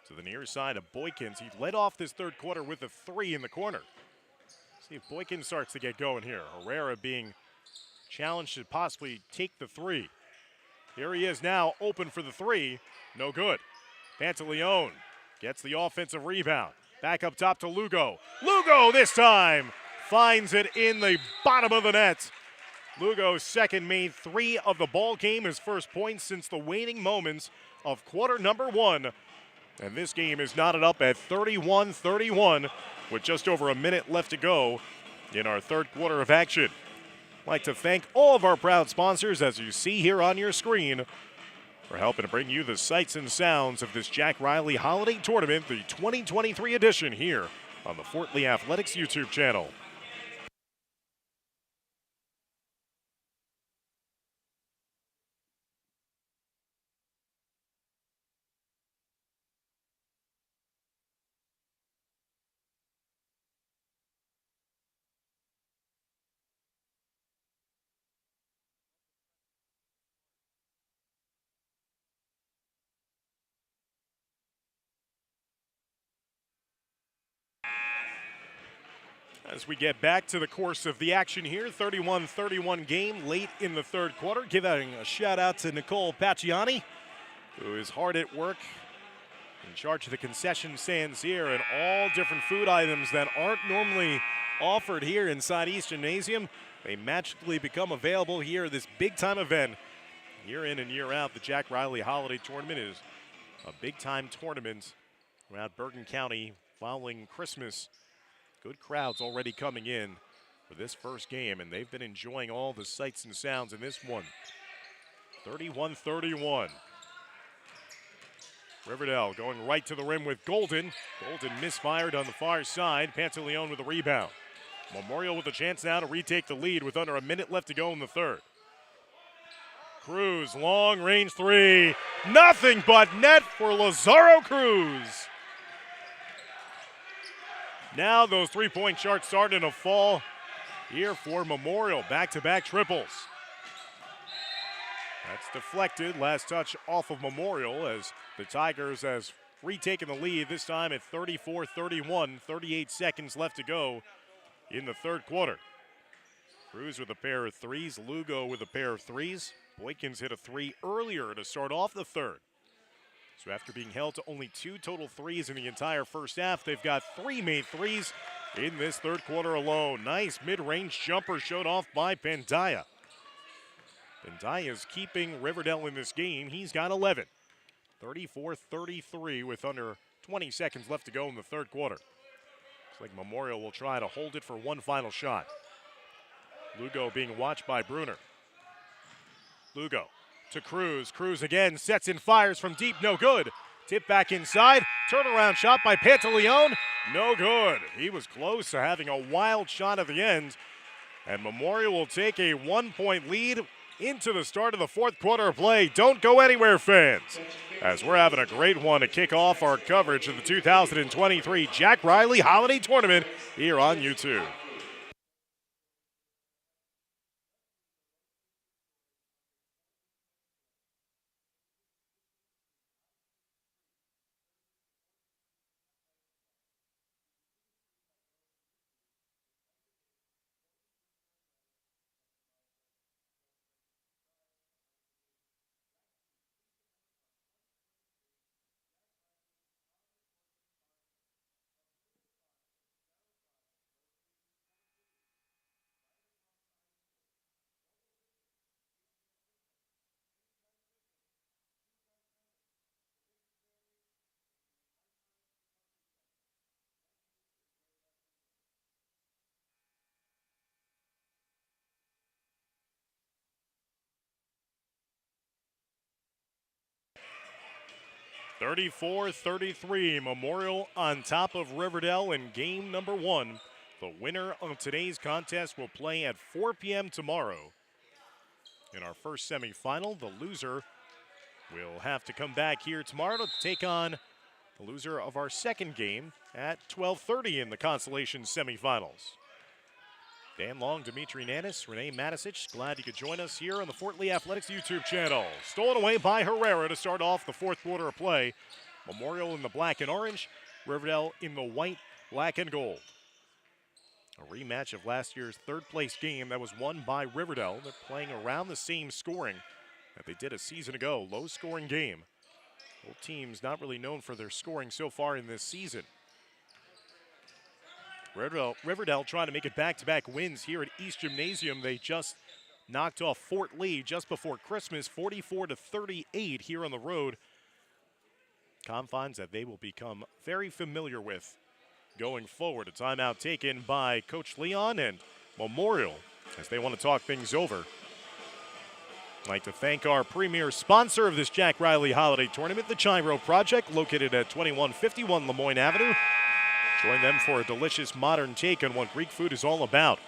to the near side of Boykins. He led off this third quarter with a 3 in the corner. See if Boykins starts to get going here. Herrera being challenged to possibly take the 3. Here he is now, open for the 3. No good. Pantaleone gets the offensive rebound. Back up top to Lugo. Lugo this time finds it in the bottom of the net. Lugo's second made 3 of the ball game, his first point since the waning moments of quarter number 1. And this game is knotted up at 31-31 with just over a minute left to go in our third quarter of action. I'd like to thank all of our proud sponsors, as you see here on your screen, for helping to bring you the sights and sounds of this Jack Reilly Holiday Tournament, the 2023 edition, here on the Fort Lee Athletics YouTube channel. As we get back to the course of the action here, 31-31 game late in the third quarter. Giving a shout out to Nicole Pacciani, who is hard at work in charge of the concession stands here, and all different food items that aren't normally offered here inside East Gymnasium, they magically become available here at this big time event. Year in and year out, the Jack Reilly Holiday Tournament is a big time tournament around Bergen County following Christmas. Good crowds already coming in for this first game, and they've been enjoying all the sights and sounds in this one. 31-31. Riverdale going right to the rim with Golden. Golden misfired on the far side. Pantaleone with a rebound. Memorial with a chance now to retake the lead with under a minute left to go in the third. Cruz, long range 3. Nothing but net for Lazaro Cruz. Now those three-point charts starting to fall here for Memorial. Back-to-back triples. That's deflected. Last touch off of Memorial as the Tigers has retaken the lead, this time at 34-31. 38 seconds left to go in the third quarter. Cruz with a pair of threes. Lugo with a pair of threes. Boykins hit a 3 earlier to start off the third. So after being held to only 2 total threes in the entire first half, they've got 3 made threes in this third quarter alone. Nice mid-range jumper showed off by Pendaya. Pendaya is keeping Riverdale in this game. He's got 11. 34-33 with under 20 seconds left to go in the third quarter. Looks like Memorial will try to hold it for one final shot. Lugo being watched by Bruner. Lugo to Cruz. Cruz again sets and fires from deep. No good. Tip back inside. Turnaround shot by Pantaleone. No good. He was close to having a wild shot at the end. And Memorial will take a 1-point lead into the start of the fourth quarter of play. Don't go anywhere, fans, as we're having a great one to kick off our coverage of the 2023 Jack Reilly Holiday Tournament here on YouTube. (34-33), Memorial on top of Riverdale in game number 1. The winner of today's contest will play at 4 p.m. tomorrow in our first semifinal. The loser will have to come back here tomorrow to take on the loser of our second game at 12:30 in the Constellation semifinals. Dan Long, Dimitri Nanis, Renee Matisic, glad you could join us here on the Fort Lee Athletics YouTube channel. Stolen away by Herrera to start off the fourth quarter of play. Memorial in the black and orange, Riverdale in the white, black and gold. A rematch of last year's third-place game that was won by Riverdale. They're playing around the same scoring that they did a season ago. Low-scoring game. Both teams not really known for their scoring so far in this season. Riverdale trying to make it back-to-back wins here at East Gymnasium. They just knocked off Fort Lee just before Christmas, 44-38 here on the road. Confines that they will become very familiar with going forward. A timeout taken by Coach Leon and Memorial as they want to talk things over. I'd like to thank our premier sponsor of this Jack Reilly Holiday Tournament, the Chiro Project, located at 2151 Lemoyne Avenue. Join them for a delicious modern take on what Greek food is all about.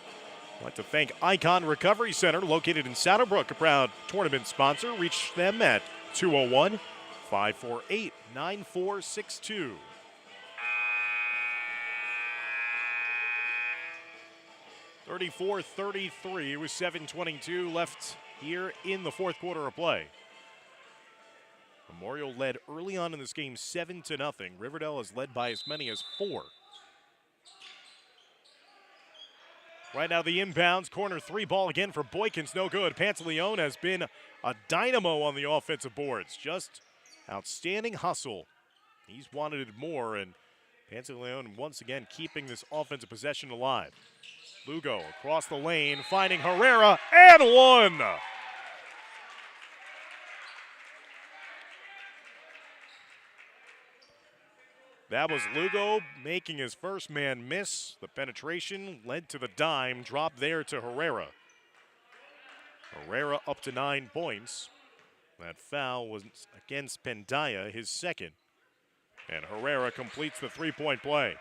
I'd like to thank Icon Recovery Center, located in Saddlebrook, a proud tournament sponsor. Reach them at 201-548-9462. (34-33) with 7:22 left here in the fourth quarter of play. Memorial led early on in this game 7-0. Riverdale has led by as many as 4. Right now the inbounds, corner three ball again for Boykins, no good. Pantaleone has been a dynamo on the offensive boards. Just outstanding hustle. He's wanted it more, and Pantaleone once again keeping this offensive possession alive. Lugo across the lane, finding Herrera, and one! That was Lugo making his first man miss. The penetration led to the dime, drop there to Herrera. Herrera up to 9 points. That foul was against Pendaya, his second. And Herrera completes the three-point play.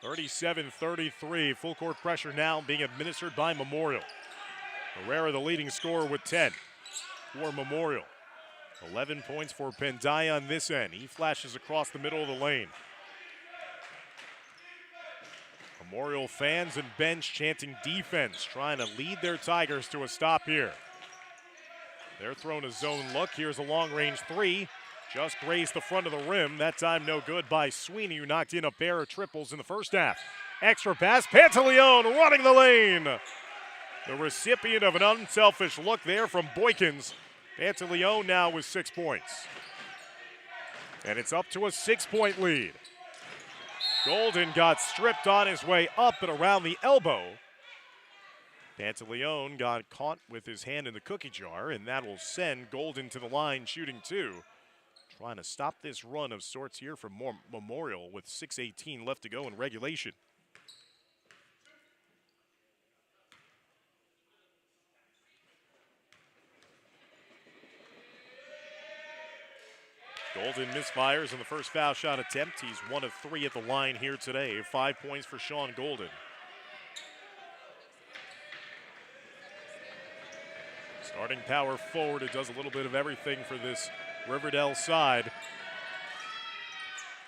37-33, full court pressure now being administered by Memorial. Herrera the leading scorer with 10 for Memorial. 11 points for Pendaya on this end. He flashes across the middle of the lane. Memorial fans and bench chanting defense, trying to lead their Tigers to a stop here. They're throwing a zone look. Here's a long-range three. Just grazed the front of the rim. That time no good by Sweeney, who knocked in a pair of triples in the first half. Extra pass, Pantaleone running the lane. The recipient of an unselfish look there from Boykins. Pantaleone now with 6 points. And it's up to a 6-point lead. Golden got stripped on his way up and around the elbow. Pantaleone got caught with his hand in the cookie jar, and that will send Golden to the line shooting 2. Trying to stop this run of sorts here from Memorial with 6:18 left to go in regulation. Golden misfires in the first foul shot attempt. He's 1 of 3 at the line here today. 5 points for Sean Golden. Starting power forward, it does a little bit of everything for this Riverdale side.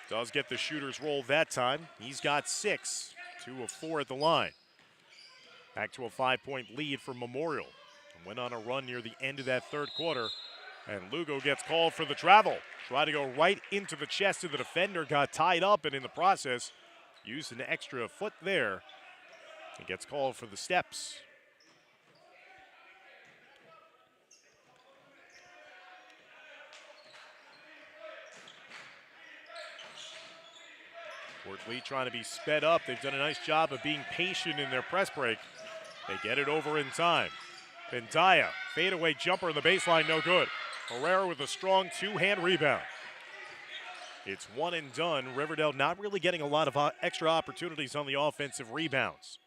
Does get the shooter's roll that time. He's got 6, 2 of 4 at the line. Back to a 5-point lead for Memorial. And went on a run near the end of that third quarter. And Lugo gets called for the travel. Tried to go right into the chest of the defender, got tied up, and in the process, used an extra foot there. He gets called for the steps. Fort Lee trying to be sped up. They've done a nice job of being patient in their press break. They get it over in time. Pendaya, fadeaway jumper in the baseline, no good. Herrera with a strong two-hand rebound. It's one and done. Riverdale not really getting a lot of extra opportunities on the offensive rebounds.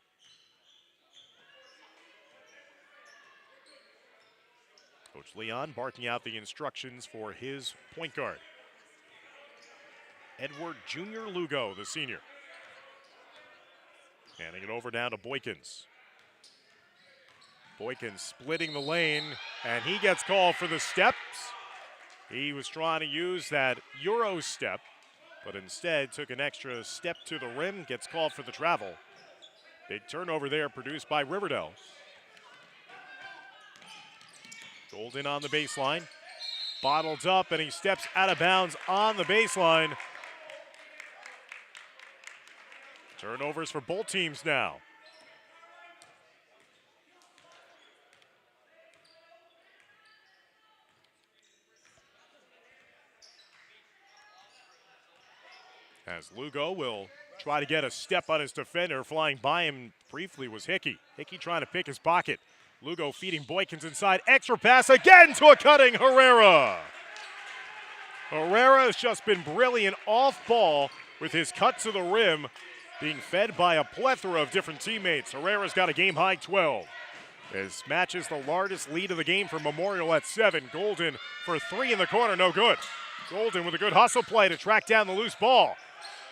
Coach Leon barking out the instructions for his point guard. Edward Jr. Lugo, the senior. Handing it over down to Boykins. Boykins splitting the lane, and he gets called for the steps. He was trying to use that Euro step, but instead took an extra step to the rim, gets called for the travel. Big turnover there produced by Riverdale. Golden on the baseline. Bottled up, and he steps out of bounds on the baseline. Turnovers for both teams now. As Lugo will try to get a step on his defender. Flying by him briefly was Hickey. Hickey trying to pick his pocket. Lugo feeding Boykins inside. Extra pass again to a cutting Herrera. Herrera has just been brilliant off ball with his cut to the rim, being fed by a plethora of different teammates. Herrera's got a game-high 12. This matches the largest lead of the game for Memorial at 7. Golden for 3 in the corner, no good. Golden with a good hustle play to track down the loose ball.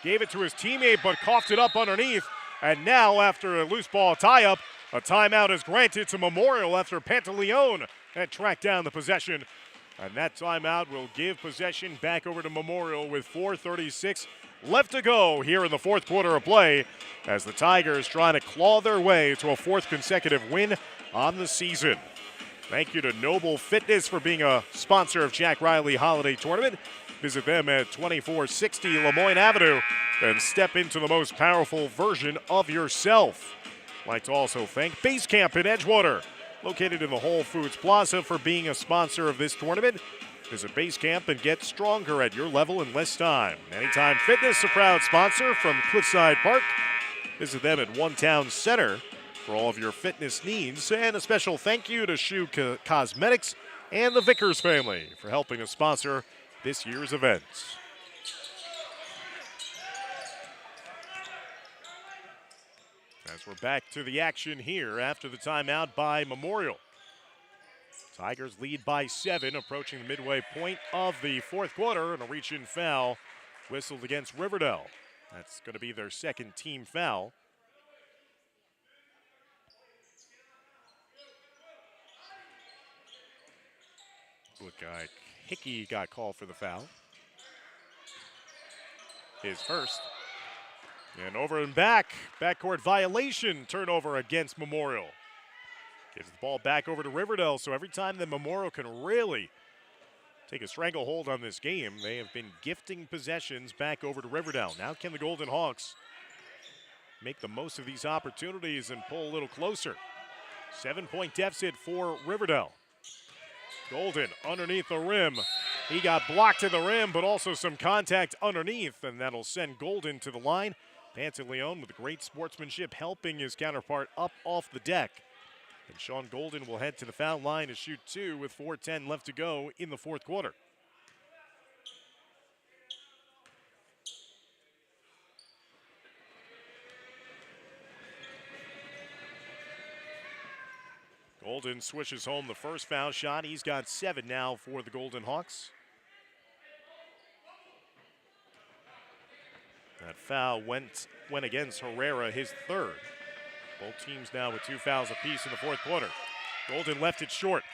Gave it to his teammate, but coughed it up underneath. And now, after a loose ball tie-up, a timeout is granted to Memorial after Pantaleon had tracked down the possession. And that timeout will give possession back over to Memorial with 4:36 left to go here in the fourth quarter of play as the Tigers trying to claw their way to a 4th consecutive win on the season. Thank you to Noble Fitness for being a sponsor of Jack Reilly Holiday Tournament. Visit them at 2460 Lemoyne Avenue and step into the most powerful version of yourself. I'd like to also thank Base Camp in Edgewater, located in the Whole Foods Plaza, for being a sponsor of this tournament. Visit Base Camp and get stronger at your level in less time. Anytime Fitness, a proud sponsor from Cliffside Park. Visit them at One Town Center for all of your fitness needs. And a special thank you to Shoe Cosmetics and the Vickers family for helping us sponsor this year's event. As we're back to the action here after the timeout by Memorial. Tigers lead by 7, approaching the midway point of the fourth quarter, and a reach-in foul whistled against Riverdale. That's going to be their second team foul. Looked like Hickey got called for the foul. His first. And over and back, backcourt violation, turnover against Memorial. Gives the ball back over to Riverdale, so every time that Memorial can really take a stranglehold on this game, they have been gifting possessions back over to Riverdale. Now can the Golden Hawks make the most of these opportunities and pull a little closer? 7-point deficit for Riverdale. Golden underneath the rim. He got blocked to the rim, but also some contact underneath, and that'll send Golden to the line. Pantaleon with great sportsmanship helping his counterpart up off the deck. And Sean Golden will head to the foul line to shoot 2 with 4:10 left to go in the fourth quarter. Golden swishes home the first foul shot. He's got 7 now for the Golden Hawks. That foul went against Herrera, his 3rd. Both teams now with 2 fouls apiece in the fourth quarter. Golden left it short.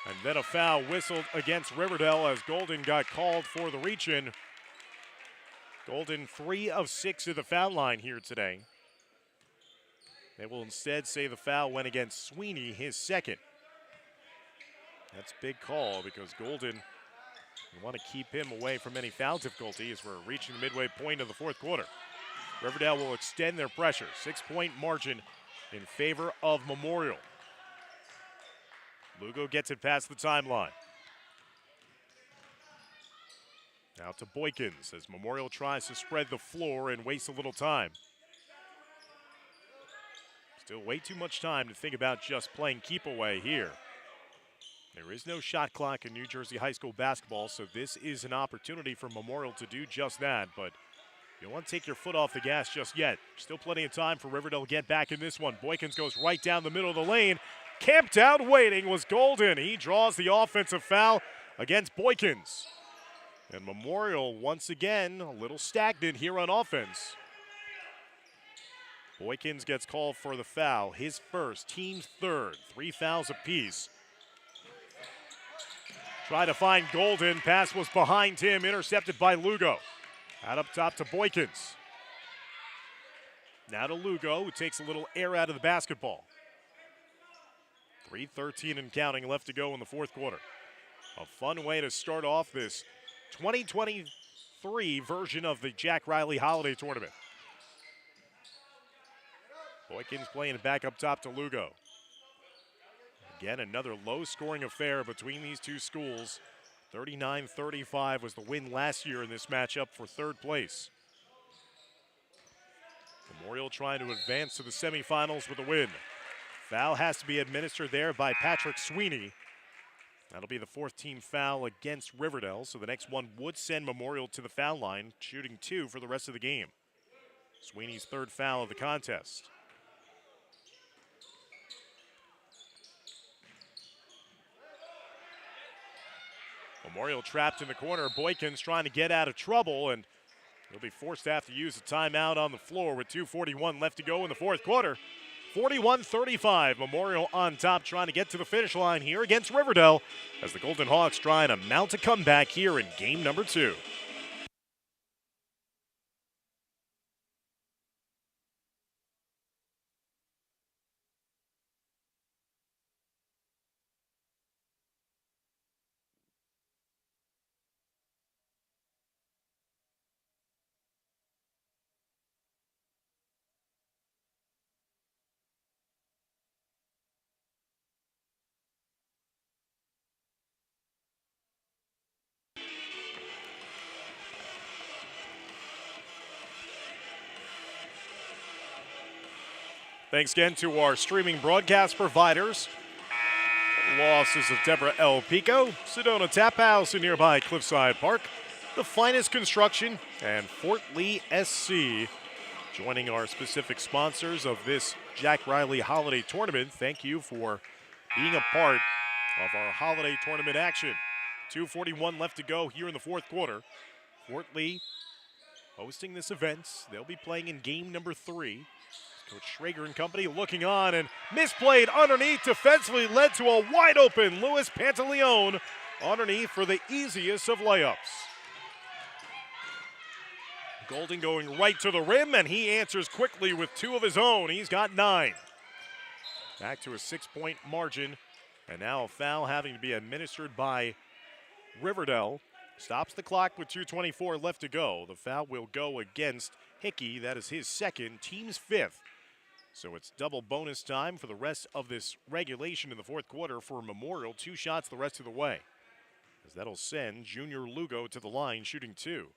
And then a foul whistled against Riverdale as Golden got called for the reach-in. Golden 3 of 6 at the foul line here today. They will instead say the foul went against Sweeney, his 2nd. That's a big call because Golden, we want to keep him away from any foul difficulty as we're reaching the midway point of the fourth quarter. Riverdale will extend their pressure. 6-point margin in favor of Memorial. Lugo gets it past the timeline. Now to Boykins as Memorial tries to spread the floor and waste a little time. Still way too much time to think about just playing keep away here. There is no shot clock in New Jersey high school basketball, so this is an opportunity for Memorial to do just that, but you don't want to take your foot off the gas just yet. Still plenty of time for Riverdale to get back in this one. Boykins goes right down the middle of the lane. Camped out waiting was Golden. He draws the offensive foul against Boykins. And Memorial once again a little stagnant here on offense. Boykins gets called for the foul, his first, team's third, 3 fouls apiece. Try to find Golden, pass was behind him, intercepted by Lugo. Out up top to Boykins. Now to Lugo, who takes a little air out of the basketball. 3:13 and counting left to go in the fourth quarter. A fun way to start off this 2023 version of the Jack Reilly Holiday Tournament. Boykins playing it back up top to Lugo. Again, another low-scoring affair between these two schools. 39-35 was the win last year in this matchup for third place. Memorial trying to advance to the semifinals with a win. Foul has to be administered there by Patrick Sweeney. That'll be the fourth team foul against Riverdale, so the next one would send Memorial to the foul line, shooting 2 for the rest of the game. Sweeney's third foul of the contest. Memorial trapped in the corner. Boykins trying to get out of trouble, and he'll be forced to have to use a timeout on the floor with 2:41 left to go in the fourth quarter. 41-35, Memorial on top, trying to get to the finish line here against Riverdale as the Golden Hawks trying to mount a comeback here in game number 2. Thanks again to our streaming broadcast providers. Losses of Deborah L. Pico, Sedona Tap House in nearby Cliffside Park, The Finest Construction, and Fort Lee SC. Joining our specific sponsors of this Jack Reilly Holiday Tournament. Thank you for being a part of our holiday tournament action. 2:41 left to go here in the fourth quarter. Fort Lee hosting this event. They'll be playing in game number 3. Coach Schrager and company looking on, and misplayed underneath defensively led to a wide open Louis Pantaleone underneath for the easiest of layups. Golden going right to the rim, and he answers quickly with 2 of his own. He's got 9. Back to a 6-point margin, and now a foul having to be administered by Riverdale. Stops the clock with 2:24 left to go. The foul will go against Hickey. That is his second, team's 5th. So it's double bonus time for the rest of this regulation in the fourth quarter for Memorial. 2 shots the rest of the way, as that'll send Junior Lugo to the line shooting 2.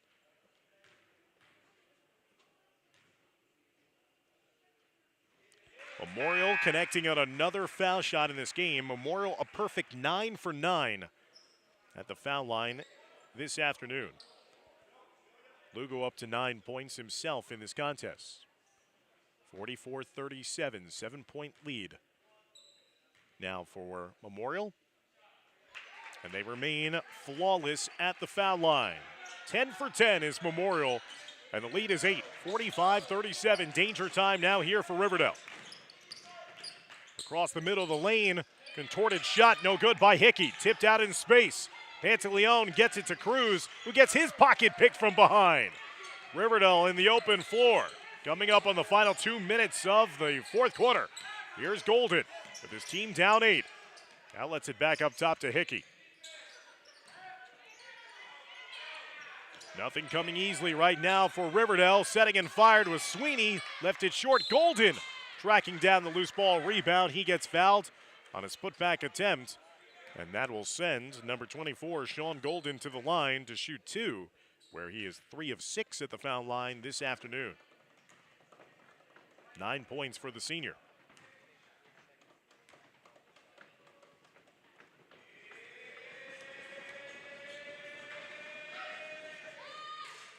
Memorial connecting on another foul shot in this game. Memorial a perfect 9 for 9 at the foul line this afternoon. Lugo up to 9 points himself in this contest. 44-37, 7-point lead now for Memorial. And they remain flawless at the foul line. 10 for 10 is Memorial, and the lead is 8. 45-37, danger time now here for Riverdale. Across the middle of the lane, contorted shot, no good by Hickey. Tipped out in space. Pantaleone gets it to Cruz, who gets his pocket picked from behind. Riverdale in the open floor. Coming up on the final 2 minutes of the fourth quarter. Here's Golden with his team down 8. Now lets it back up top to Hickey. Nothing coming easily right now for Riverdale. Setting and fired with Sweeney. Left it short. Golden tracking down the loose ball rebound. He gets fouled on his putback attempt. And that will send number 24, Sean Golden, to the line to shoot 2, where he is 3 of 6 at the foul line this afternoon. 9 points for the senior.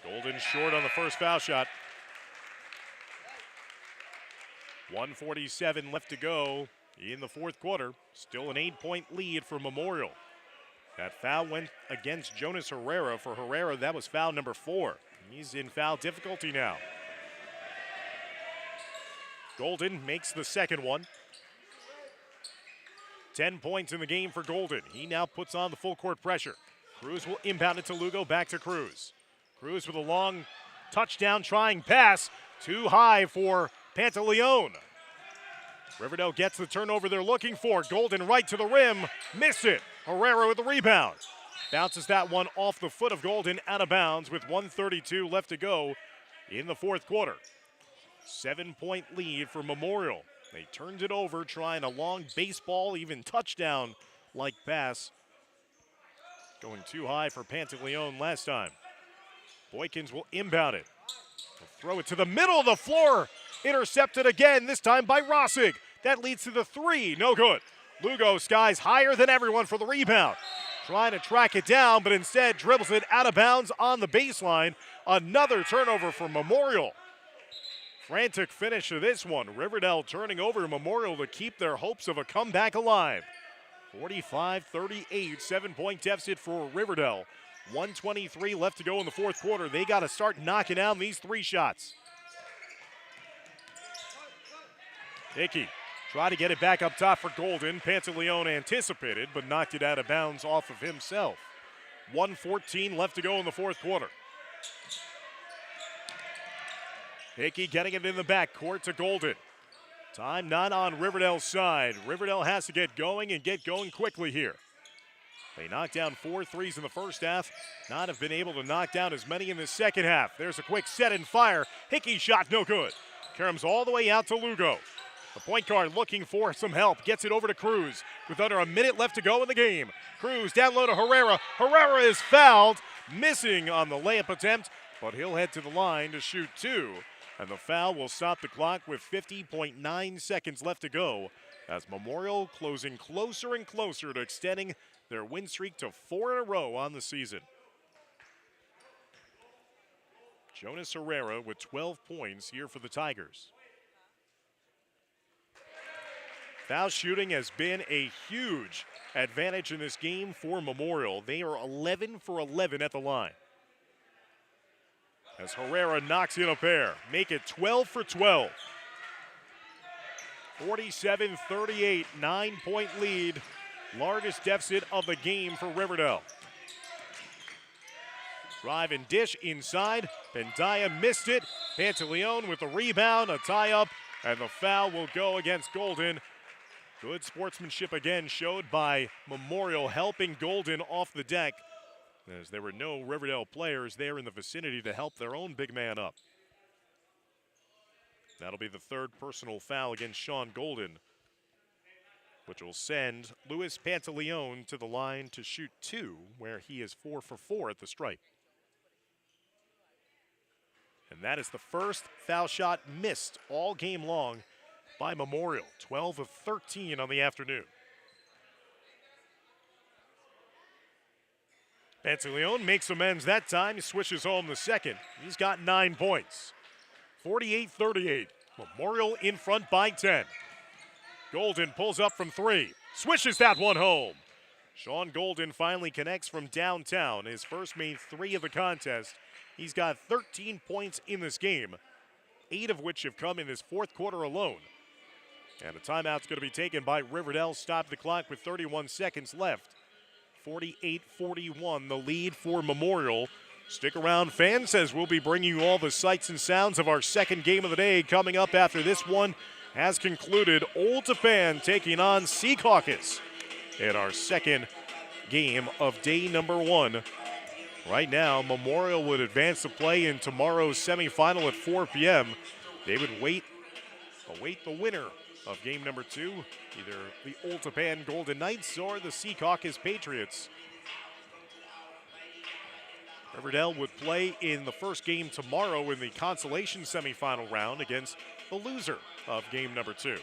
Golden short on the first foul shot. 1:47 left to go in the fourth quarter. Still an 8-point lead for Memorial. That foul went against Jonas Herrera. For Herrera, that was foul number 4. He's in foul difficulty now. Golden makes the second one. 10 points in the game for Golden. He now puts on the full court pressure. Cruz will inbound it to Lugo, back to Cruz. Cruz with a long touchdown trying pass. Too high for Pantaleon. Riverdale gets the turnover they're looking for. Golden right to the rim. Missed it. Herrera with the rebound. Bounces that one off the foot of Golden, out of bounds with 1:32 left to go in the fourth quarter. 7-point lead for Memorial. They turned it over, trying a long baseball, even touchdown-like pass. Going too high for Pantaleon last time. Boykins will inbound it. He'll throw it to the middle of the floor. Intercepted again, this time by Rossig. That leads to the three, no good. Lugo skies higher than everyone for the rebound. Trying to track it down, but instead dribbles it out of bounds on the baseline. Another turnover for Memorial. Frantic finish to this one. Riverdale turning over Memorial to keep their hopes of a comeback alive. 45-38, 7-point deficit for Riverdale. 1:23 left to go in the fourth quarter. They got to start knocking down these three shots. Hickey tried to get it back up top for Golden. Pantaleon anticipated, but knocked it out of bounds off of himself. 1:14 left to go in the fourth quarter. Hickey getting it in the backcourt to Golden. Time not on Riverdale's side. Riverdale has to get going and get going quickly here. They knocked down 4 threes in the first half. Not have been able to knock down as many in the second half. There's a quick set and fire. Hickey shot no good. Caroms all the way out to Lugo. The point guard looking for some help. Gets it over to Cruz with under a minute left to go in the game. Cruz down low to Herrera. Herrera is fouled. Missing on the layup attempt, but he'll head to the line to shoot two. And the foul will stop the clock with 50.9 seconds left to go as Memorial closing closer and closer to extending their win streak to 4 in a row on the season. Jonas Herrera with 12 points here for the Tigers. Foul shooting has been a huge advantage in this game for Memorial. They are 11 for 11 at the line. As Herrera knocks in a pair, make it 12 for 12. 47-38, 9-point lead. Largest deficit of the game for Riverdale. Drive and dish inside. Bendaya missed it. Pantaleon with the rebound, a tie-up, and the foul will go against Golden. Good sportsmanship again showed by Memorial, helping Golden off the deck, as there were no Riverdale players there in the vicinity to help their own big man up. That'll be the third personal foul against Sean Golden, which will send Luis Pantaleon to the line to shoot two, where he is 4 for 4 at the stripe. And that is the first foul shot missed all game long by Memorial. 12 of 13 on the afternoon. Pantaleon makes amends that time. He switches home the second. He's got 9 points. 48-38. Memorial in front by 10. Golden pulls up from 3. Swishes that one home. Sean Golden finally connects from downtown. His first made 3 of the contest. He's got 13 points in this game, 8 of which have come in this fourth quarter alone. And a timeout's going to be taken by Riverdale. Stop the clock with 31 seconds left. 48-41, the lead for Memorial. Stick around, fans, as we'll be bringing you all the sights and sounds of our second game of the day coming up after this one has concluded. Old Tappan taking on Sea Caucus in our second game of day number 1. Right now, Memorial would advance to play in tomorrow's semifinal at 4 p.m. They would await the winner of game number 2, either the Old Tappan Golden Knights or the Sea Caucus Patriots. Riverdale would play in the first game tomorrow in the consolation semifinal round against the loser of game number 2.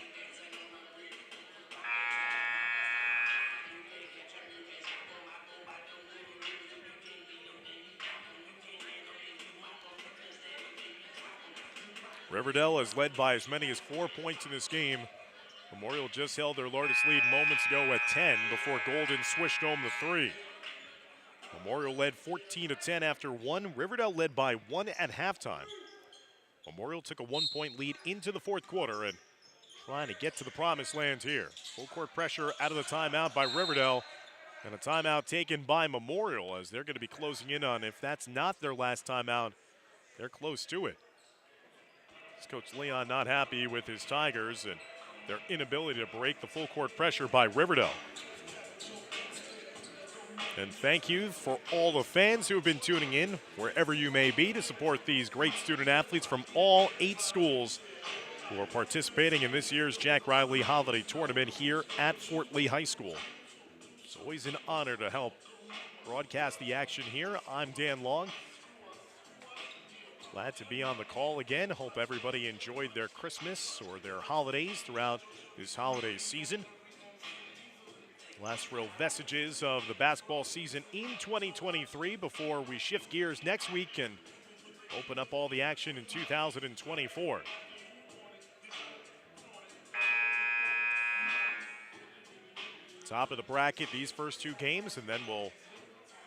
Riverdale is led by as many as 4 points in this game. Memorial just held their largest lead moments ago at 10 before Golden swished home the 3. Memorial led 14-10 after 1. Riverdale led by 1 at halftime. Memorial took a 1-point lead into the fourth quarter, and trying to get to the promised land here. Full court pressure out of the timeout by Riverdale. And a timeout taken by Memorial as they're going to be closing in on, if that's not their last timeout, they're close to it. Coach Leon not happy with his Tigers and their inability to break the full court pressure by Riverdale. And thank you for all the fans who have been tuning in, wherever you may be, to support these great student athletes from all 8 schools who are participating in this year's Jack Reilly Holiday Tournament here at Fort Lee High School. It's always an honor to help broadcast the action here. I'm Dan Long. Glad to be on the call again. Hope everybody enjoyed their Christmas or their holidays throughout this holiday season. Last real vestiges of the basketball season in 2023 before we shift gears next week and open up all the action in 2024. Top of the bracket, these first 2 games, and then we'll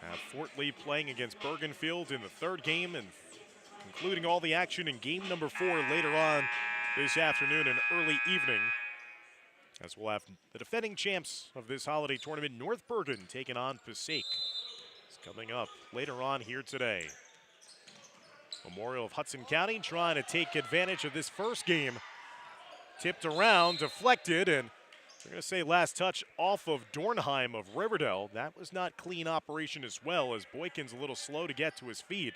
have Fort Lee playing against Bergenfield in the 3rd game and concluding all the action in game number 4 later on this afternoon and early evening. As we'll have the defending champs of this holiday tournament, North Bergen, taking on Passaic. It's coming up later on here today. Memorial of Hudson County trying to take advantage of this first game. Tipped around, deflected, and they're going to say last touch off of Dornheim of Riverdale. That was not clean operation as well, as Boykin's a little slow to get to his feet.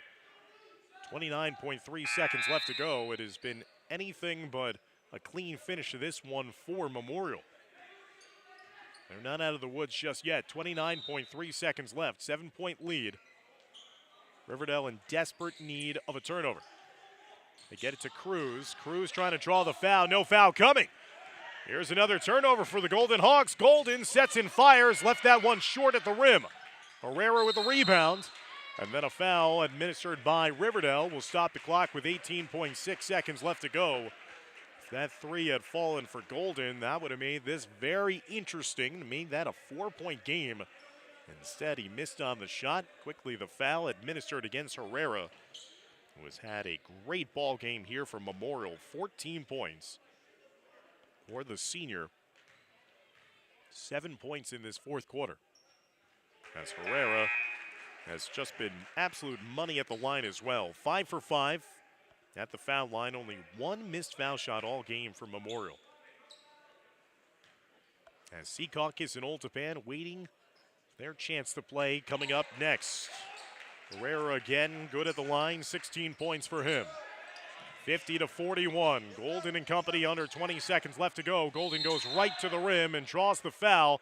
29.3 seconds left to go. It has been anything but a clean finish to this one for Memorial. They're not out of the woods just yet. 29.3 seconds left, 7-point lead. Riverdale in desperate need of a turnover. They get it to Cruz. Cruz trying to draw the foul. No foul coming. Here's another turnover for the Golden Hawks. Golden sets and fires. Left that one short at the rim. Herrera with the rebound. And then a foul administered by Riverdale will stop the clock with 18.6 seconds left to go. If that 3 had fallen for Golden, that would have made this very interesting. Made that a 4-point game. Instead, he missed on the shot. Quickly, the foul administered against Herrera, who has had a great ball game here for Memorial. 14 points for the senior. 7 points in this 4th quarter, as Herrera has just been absolute money at the line as well. 5 for 5 at the foul line. Only 1 missed foul shot all game for Memorial. As Secaucus and Old Tappan waiting their chance to play coming up next. Herrera again good at the line. 16 points for him. 50-41. Golden and company under 20 seconds left to go. Golden goes right to the rim and draws the foul.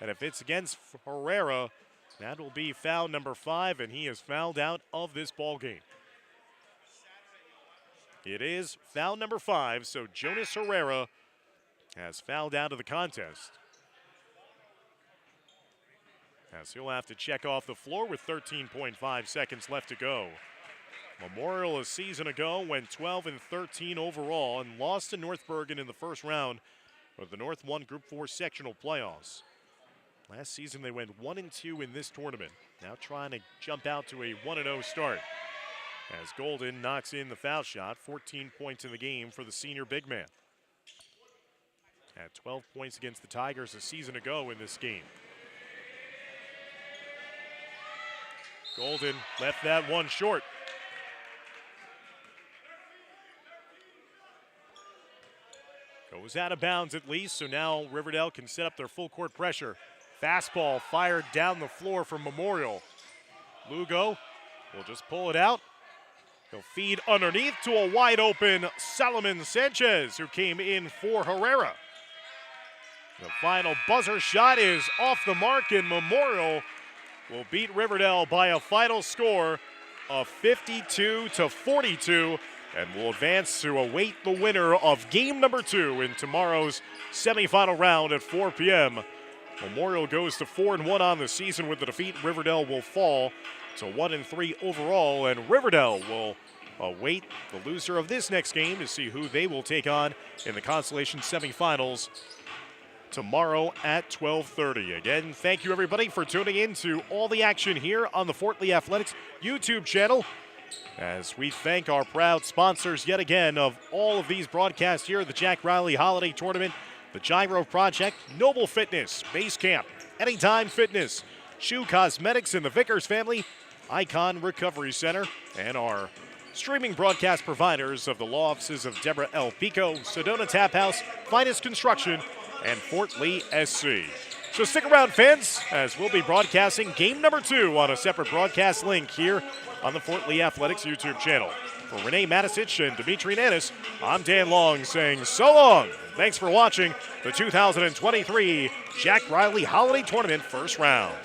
And if it's against Herrera, that will be foul number 5, and he is fouled out of this ball game. It is foul number 5, so Jonas Herrera has fouled out of the contest, as he'll have to check off the floor with 13.5 seconds left to go. Memorial a season ago went 12-13 overall and lost to North Bergen in the first round of the North 1 Group 4 sectional playoffs. Last season they went 1-2 in this tournament. Now trying to jump out to a 1-0 start, as Golden knocks in the foul shot. 14 points in the game for the senior big man. Had 12 points against the Tigers a season ago in this game. Golden left that one short. Goes out of bounds at least, so now Riverdale can set up their full court pressure. Fastball fired down the floor from Memorial. Lugo will just pull it out. He'll feed underneath to a wide open Solomon Sanchez, who came in for Herrera. The final buzzer shot is off the mark, and Memorial will beat Riverdale by a final score of 52-42, and will advance to await the winner of game number 2 in tomorrow's semifinal round at 4 p.m. Memorial goes to 4-1 on the season with the defeat. Riverdale will fall to 1-3 overall, and Riverdale will await the loser of this next game to see who they will take on in the consolation semifinals tomorrow at 12:30. Again, thank you everybody for tuning in to all the action here on the Fort Lee Athletics YouTube channel. as we thank our proud sponsors yet again of all of these broadcasts here at the Jack Reilly Holiday Tournament, the Gyro Project, Noble Fitness, Base Camp, Anytime Fitness, Shoe Cosmetics and the Vickers family, Icon Recovery Center, and our streaming broadcast providers of the law offices of Deborah L. Pico, Sedona Tap House, Finest Construction, and Fort Lee SC. So stick around, fans, as we'll be broadcasting game number 2 on a separate broadcast link here on the Fort Lee Athletics YouTube channel. For Renee Matisich and Dimitri Nanis, I'm Dan Long saying so long. Thanks for watching the 2023 Jack Reilly Holiday Tournament first round.